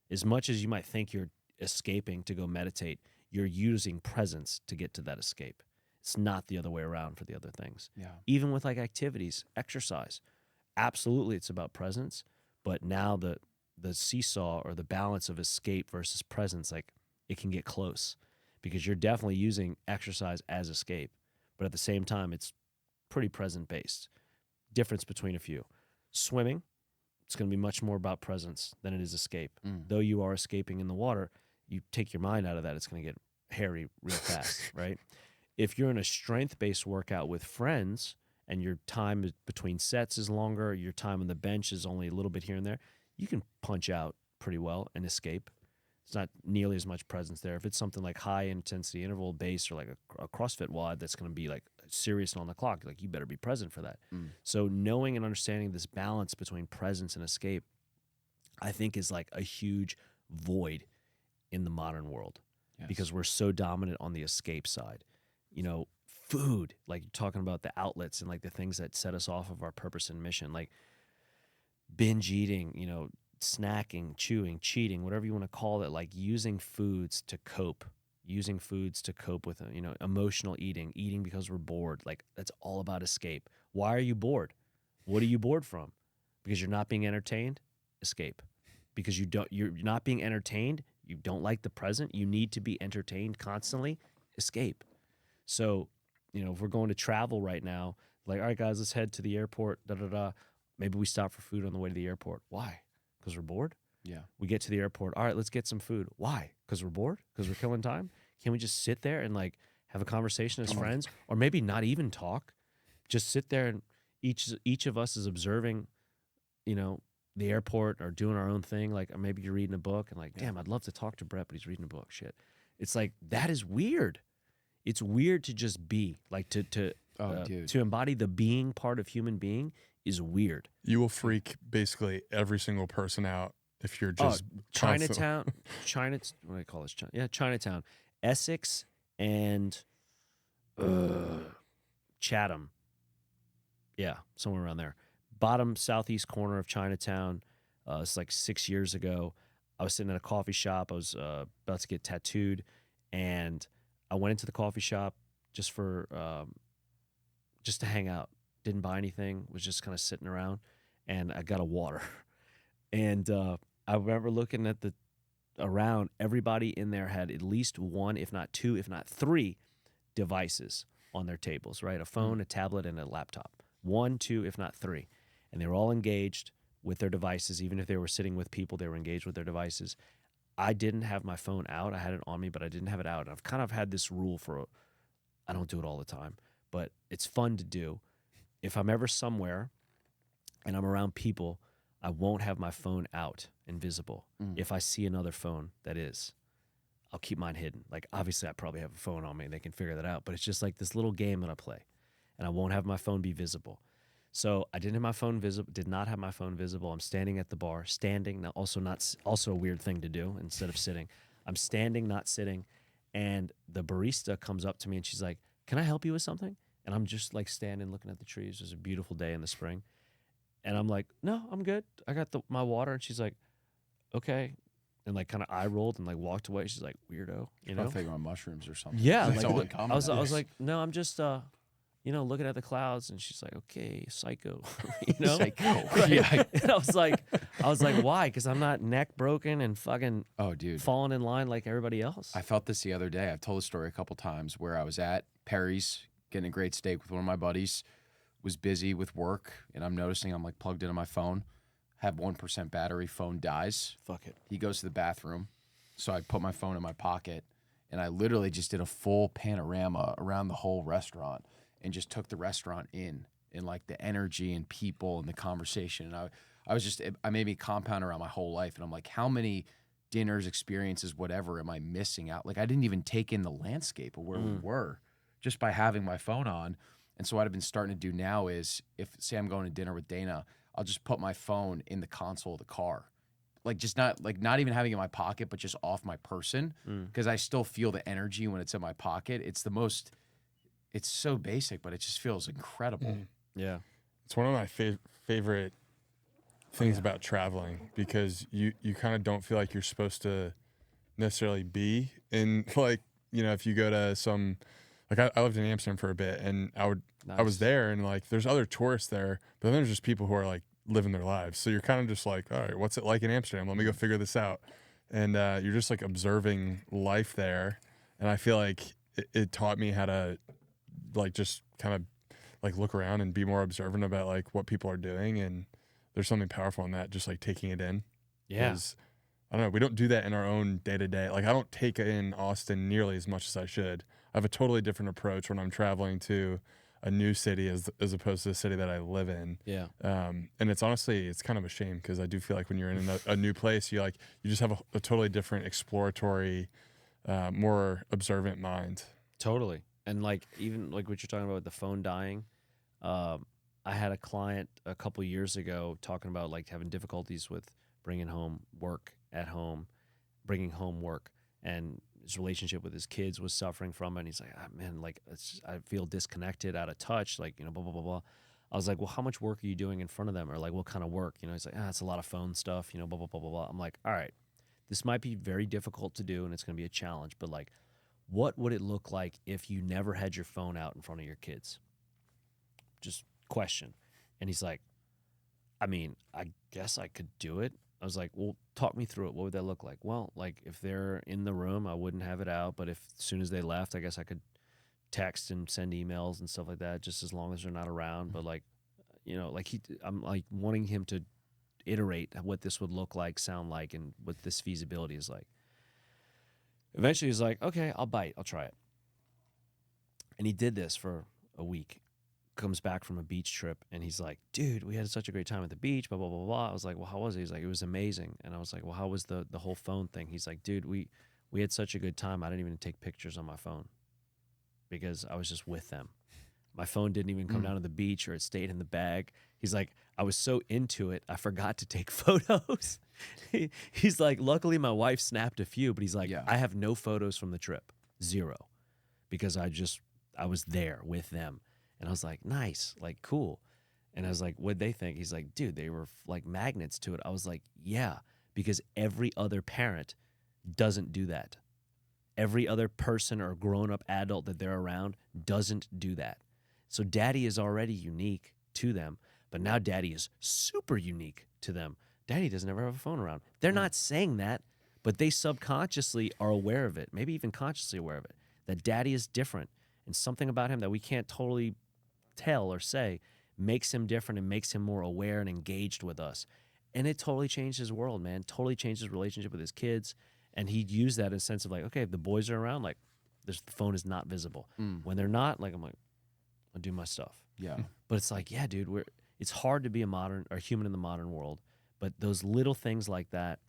As much as you might think you're escaping to go meditate, you're using presence to get to that escape. It's not the other way around for the other things. Yeah. Even with like activities, exercise, absolutely it's about presence, but now the seesaw or the balance of escape versus presence, like it can get close because you're definitely using exercise as escape, but at the same time it's pretty present based. Difference between a few. Swimming, it's going to be much more about presence than it is escape. Though you are escaping in the water, you take your mind out of that, it's going to get hairy real fast, right? If you're in a strength-based workout with friends and your time between sets is longer, your time on the bench is only a little bit here and there, you can punch out pretty well and escape. It's not nearly as much presence there. If it's something like high-intensity interval base or like a CrossFit WOD that's going to be like serious and on the clock, like you better be present for that. So knowing and understanding this balance between presence and escape, I think is like a huge void in the modern world. because we're so dominant on the escape side. You know, food, like you're talking about the outlets and like the things that set us off of our purpose and mission, like binge eating, you know, snacking, chewing, cheating, whatever you want to call it, like using foods to cope with, you know, emotional eating because we're bored. Like that's all about escape. Why are you bored? What are you bored from? Because you're not being entertained? Escape. Because you're not being entertained, you don't like the present, you need to be entertained constantly, escape. So, you know, if we're going to travel right now, like, all right, guys, let's head to the airport, Maybe we stop for food on the way to the airport. Why? Because we're bored? Yeah. We get to the airport. All right, let's get some food. Why? Because we're bored? Because we're killing time? Can't we just sit there and like have a conversation as friends? Or maybe not even talk. Just sit there and each of us is observing, you know, the airport or doing our own thing. Like, or maybe you're reading a book and like, damn, I'd love to talk to Brett, but he's reading a book. Shit. It's like, that is weird. It's weird to just be. Like to embody the being part of human being is weird. You will freak basically every single person out if you're just Chinatown. What do I call this? Chinatown, Essex, and Chatham. Yeah, somewhere around there. Bottom southeast corner of Chinatown. It's like 6 years ago. I was sitting at a coffee shop. I was about to get tattooed, and I went into the coffee shop just for just to hang out. Didn't buy anything. Was just kind of sitting around, and I got a water. And I remember looking at around. Everybody in there had at least one, if not two, if not three devices on their tables. Right, a phone, a tablet, and a laptop. 1, 2, if not 3. And they were all engaged with their devices. Even if they were sitting with people, they were engaged with their devices. I didn't have my phone out. I had it on me, but I didn't have it out. And I've kind of had this rule I don't do it all the time, but it's fun to do. If I'm ever somewhere and I'm around people, I won't have my phone out and visible. If I see another phone that is, I'll keep mine hidden. Like, obviously, I probably have a phone on me and they can figure that out, but it's just like this little game that I play. And I won't have my phone be visible. So I didn't have my phone visible, did not have my phone visible. I'm standing at the bar, now also a weird thing to do instead of sitting. I'm standing, not sitting. And the barista comes up to me and she's like, "Can I help you with something?" And I'm just like standing looking at the trees. It was a beautiful day in the spring. And I'm like, "No, I'm good. I got my water." And she's like, "Okay." And like kind of eye rolled and like walked away. She's like, "Weirdo," you know? I'm figuring on mushrooms or something. Yeah. It's Like, all uncommon. I was like, "No, I'm just you know, looking at the clouds." And she's like, "Okay, psycho," you know? Psycho. Right? Yeah. And I was like, why? Because I'm not neck broken and fucking falling in line like everybody else. I felt this the other day. I've told the story a couple times where I was at Perry's getting a great steak with one of my buddies, was busy with work, and I'm noticing I'm like plugged into my phone, have 1% battery, phone dies. Fuck it. He goes to the bathroom, so I put my phone in my pocket, and I literally just did a full panorama around the whole restaurant and just took the restaurant in like the energy and people and the conversation. And I made me compound around my whole life. And I'm like, how many dinners, experiences, whatever am I missing out? Like, I didn't even take in the landscape of where we were just by having my phone on. And so what I've been starting to do now is, if say I'm going to dinner with Dana, I'll just put my phone in the console of the car. Like, just not even having it in my pocket, but just off my person. Because I still feel the energy when it's in my pocket. It's so basic, but it just feels incredible. Yeah. It's one of my favorite things about traveling, because you kind of don't feel like you're supposed to necessarily be in, like, you know, if you go to some, like I lived in Amsterdam for a bit, and I was there, and like there's other tourists there, but then there's just people who are like living their lives. So you're kind of just like, all right, what's it like in Amsterdam? Let me go figure this out. And you're just like observing life there. And I feel like it taught me how to like just kind of like look around and be more observant about like what people are doing. And there's something powerful in that, just like taking it in. Yeah. I don't know, we don't do that in our own day-to-day. Like, I don't take in Austin nearly as much as I should. I have a totally different approach when I'm traveling to a new city as opposed to the city that I live in. Yeah. And it's honestly, it's kind of a shame, because I do feel like when you're in a new place, you just have a totally different exploratory, more observant mind. Totally. And like, even like what you're talking about with the phone dying, I had a client a couple years ago talking about like having difficulties with bringing home work at home, bringing home work. And his relationship with his kids was suffering from it. And he's like, man, like I feel disconnected, out of touch, like, blah, blah, blah, blah. I was like, well, how much work are you doing in front of them? Or like, what kind of work? He's like, it's a lot of phone stuff, blah, blah, blah, blah, blah. I'm like, all right, this might be very difficult to do and it's going to be a challenge, but like, what would it look like if you never had your phone out in front of your kids? Just question. And he's like, I mean, I guess I could do it. I was like, well, talk me through it. What would that look like? Well, like if they're in the room, I wouldn't have it out. But if as soon as they left, I guess I could text and send emails and stuff like that, just as long as they're not around. But like, I'm like wanting him to iterate what this would look like, sound like, and what this feasibility is like. Eventually he's like, okay, I'll bite. I'll try it. And he did this for a week. Comes back from a beach trip and he's like, dude, we had such a great time at the beach, blah, blah, blah, blah. I was like, well, how was it? He's like, it was amazing. And I was like, well, how was the whole phone thing? He's like, dude, we had such a good time. I didn't even take pictures on my phone because I was just with them. My phone didn't even come down to the beach, or it stayed in the bag. He's like, I was so into it, I forgot to take photos. He's like, luckily my wife snapped a few, but he's like, I have no photos from the trip, 0, because I was there with them. And I was like, nice, like, cool. And I was like, what'd they think? He's like, dude, they were like magnets to it. I was like, yeah, because every other parent doesn't do that. Every other person or grown-up adult that they're around doesn't do that. So daddy is already unique to them, but now daddy is super unique to them. Daddy doesn't ever have a phone around. They're not saying that, but they subconsciously are aware of it, maybe even consciously aware of it, that daddy is different. And something about him that we can't totally tell or say makes him different and makes him more aware and engaged with us. And it totally changed his world, man. Totally changed his relationship with his kids. And he'd use that in a sense of like, okay, if the boys are around, like, the phone is not visible. When they're not, like, I'm like, I'll do my stuff. Yeah. But it's like, yeah, dude, it's hard to be a human in the modern world. But those little things like that,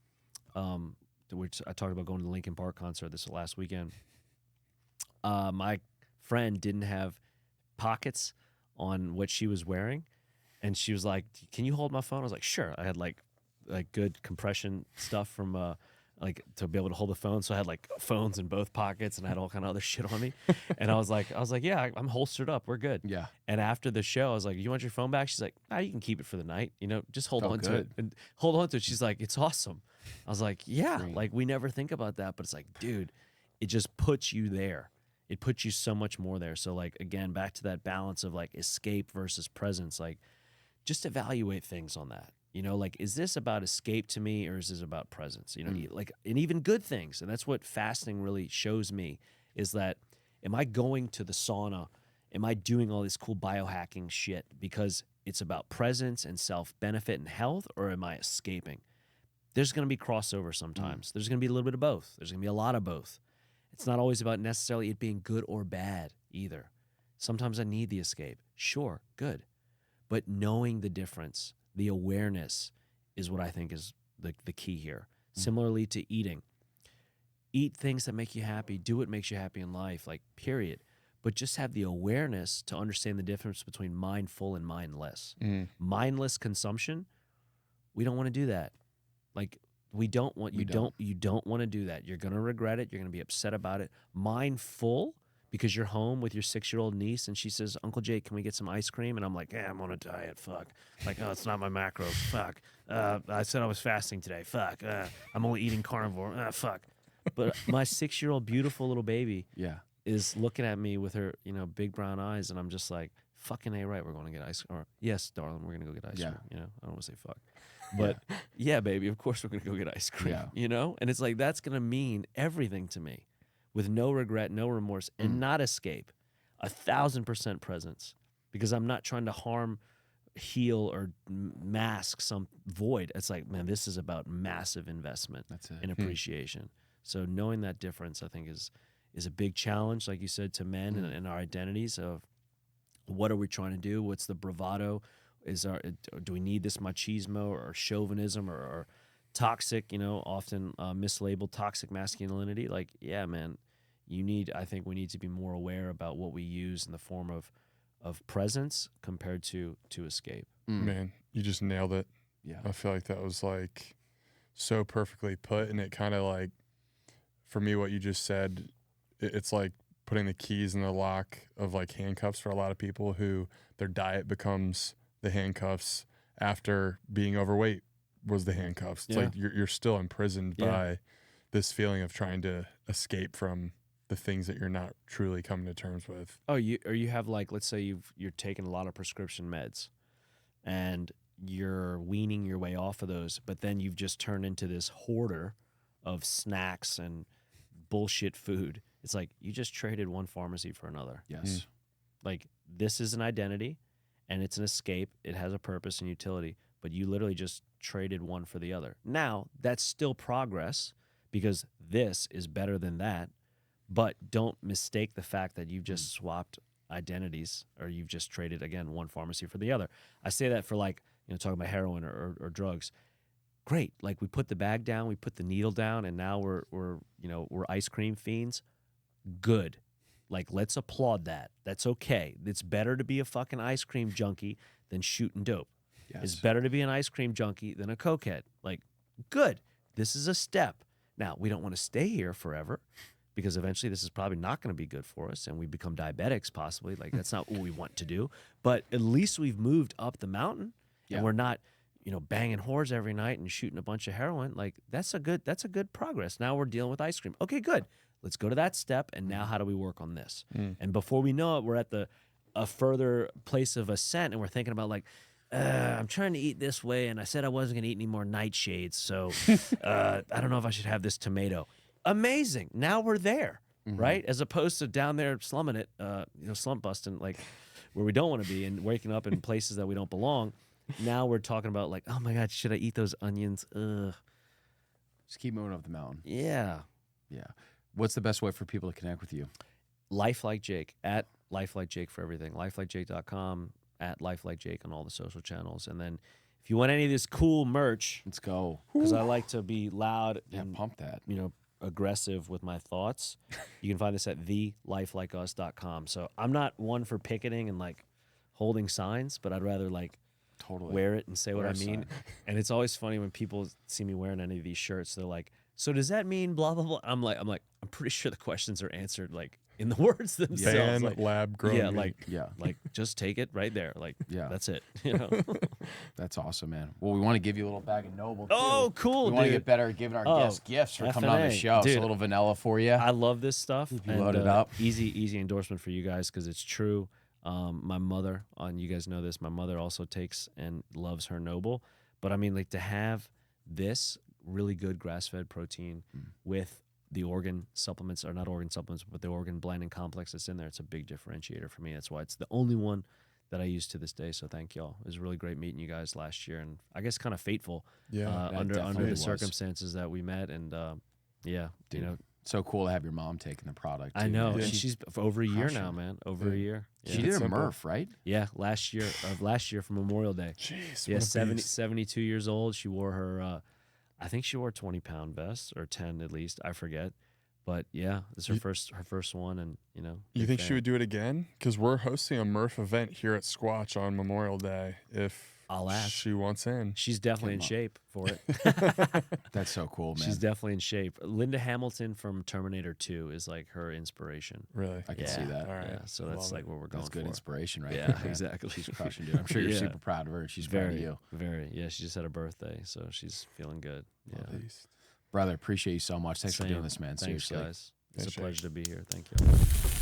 which I talked about going to the Linkin Park concert this last weekend. My friend didn't have pockets on what she was wearing, and she was like, can you hold my phone? I was like, sure. I had like good compression stuff from like to be able to hold the phone, so I had like phones in both pockets and I had all kind of other shit on me. And I was like, yeah, I'm holstered up, we're good. Yeah. And after the show I was like, you want your phone back? She's like, you can keep it for the night, just hold Felt on to good. it and hold on to it. She's like, it's awesome. I was like, yeah. Great. Like, we never think about that, but it's like, dude, it just puts you there. It puts you so much more there. So like, again, back to that balance of like escape versus presence, like just evaluate things on that. Like, is this about escape to me, or is this about presence? Like, and even good things. And that's what fasting really shows me, is that, am I going to the sauna? Am I doing all this cool biohacking shit because it's about presence and self-benefit and health, or am I escaping? There's going to be crossover sometimes. There's going to be a little bit of both. There's going to be a lot of both. It's not always about necessarily it being good or bad either. Sometimes I need the escape. Sure, good. But knowing the difference, the awareness, is what I think is the key here. Similarly to eating. Eat things that make you happy. Do what makes you happy in life, like, period. But just have the awareness to understand the difference between mindful and mindless. Mindless consumption, we don't want to do that. Like, you don't want to do that. You're going to regret it. You're going to be upset about it. Mindful, because you're home with your 6-year-old niece and she says, Uncle Jake, can we get some ice cream? And I'm like, yeah, I'm on a diet. Fuck. Like, oh, it's not my macros. Fuck. I said I was fasting today. Fuck. I'm only eating carnivore. Fuck. But my 6-year-old beautiful little baby is looking at me with her, big brown eyes, and I'm just like, fucking A, right, we're going to get ice cream. Or, yes, darling, we're going to go get ice cream. I don't want to say fuck. But yeah, baby, of course we're going to go get ice cream, And it's like, that's going to mean everything to me, with no regret, no remorse, and not escape. 1,000% presence, because I'm not trying to harm, heal, or mask some void. It's like, man, this is about massive investment and appreciation. So knowing that difference, I think, is a big challenge, like you said, to men and our identities of what are we trying to do? What's the bravado? Do we need this machismo or chauvinism or toxic, often mislabeled toxic masculinity? Like, yeah, man, I think we need to be more aware about what we use in the form of presence compared to escape. Man, you just nailed it. Yeah. I feel like that was like so perfectly put, and it kind of like for me, what you just said, it's like putting the keys in the lock of like handcuffs for a lot of people who their diet becomes the handcuffs after being overweight was the handcuffs. It's like you're still imprisoned by this feeling of trying to escape from the things that you're not truly coming to terms with. Oh, you have like, let's say you're taking a lot of prescription meds and you're weaning your way off of those, but then you've just turned into this hoarder of snacks and bullshit food. It's like you just traded one pharmacy for another. Yes. Like this is an identity and it's an escape. It has a purpose and utility, but you literally just traded one for the other. Now, that's still progress because this is better than that, but don't mistake the fact that you've just swapped identities or you've just traded, again, one pharmacy for the other. I say that for like, talking about heroin or drugs. Great. Like we put the bag down, we put the needle down, and now we're ice cream fiends. Good. Like, let's applaud that. That's okay. It's better to be a fucking ice cream junkie than shooting dope. Yes. It's better to be an ice cream junkie than a cokehead. Like, good. This is a step. Now, we don't want to stay here forever because eventually this is probably not going to be good for us and we become diabetics possibly. Like, that's not what we want to do. But at least we've moved up the mountain and we're not, banging whores every night and shooting a bunch of heroin. Like, that's a good progress. Now we're dealing with ice cream. Okay, good. Let's go to that step. And now how do we work on this? And before we know it, we're at a further place of ascent and we're thinking about like, I'm trying to eat this way, and I said I wasn't going to eat any more nightshades, so I don't know if I should have this tomato. Amazing. Now we're there, right? As opposed to down there slumming it, slump busting, like where we don't want to be and waking up in places that we don't belong. Now we're talking about like, oh my God, should I eat those onions? Ugh. Just keep moving up the mountain. Yeah. Yeah. What's the best way for people to connect with you? Life Like Jake, at Life Like Jake for everything. lifelikejake.com. at Life Like Jake on all the social channels. And then if you want any of this cool merch, Let's go. because I like to be loud and Pump that. aggressive with my thoughts, you can find this at thelifelikeus.com. So I'm not one for picketing and like holding signs, but I'd rather like Totally wear it and say what Wear I a mean. sign. And it's always funny when people see me wearing any of these shirts, they're like, so does that mean blah, blah, blah? I'm like, I'm pretty sure the questions are answered like in the words themselves. Fan Like, lab grown. yeah, meat. like just take it right there. Like, that's it. That's awesome, man. Well, we want to give you a little bag of Noble, too. Oh, cool, We want to dude. get better at giving our guests gifts for coming on the F&A. show. It's Dude, a little vanilla for you. I love this stuff. you load it up. Easy endorsement for you guys because it's true. My mother, you guys know this, my mother also takes and loves her Noble. But I mean, like to have this really good grass-fed protein with the organ supplements, or not organ supplements, but the organ blend and complex that's in there, it's a big differentiator for me. That's why it's the only one that I use to this day. So thank y'all. It was really great meeting you guys last year, and I guess kind of fateful under definitely the was. circumstances that we met. And Dude, so cool to have your mom taking the product, too, I know. man. And she's for over a year crushing. now, man. Over a year. She Yeah. did a Simple. Murph, right? Yeah, last year for Memorial Day. Jeez, Yeah, what a 72 years old. She wore her, I think she wore a 20-pound vest, or 10 at least. I forget. But yeah, this is her first one, and You big think she fan. would do it again? Because we're hosting a Murph event here at Squatch on Memorial Day. If I'll ask. she wants in. She's definitely in Come on. shape for it. That's so cool, man. She's definitely in shape. Linda Hamilton from Terminator 2 is like her inspiration. Really? I can see that. All right. Yeah, so that's Love like it. what we're going That's good for. inspiration, right? Yeah, there, man. exactly. She's crushing, dude. I'm sure you're Yeah. super proud of her. She's proud of Very, you. very. Yeah, she just had a birthday, so she's feeling good. Yeah. At least. Brother, appreciate you so much. Thanks for doing Same. this, man. Thanks, Seriously. guys. It's Thanks, a pleasure Jake. to be here. Thank you.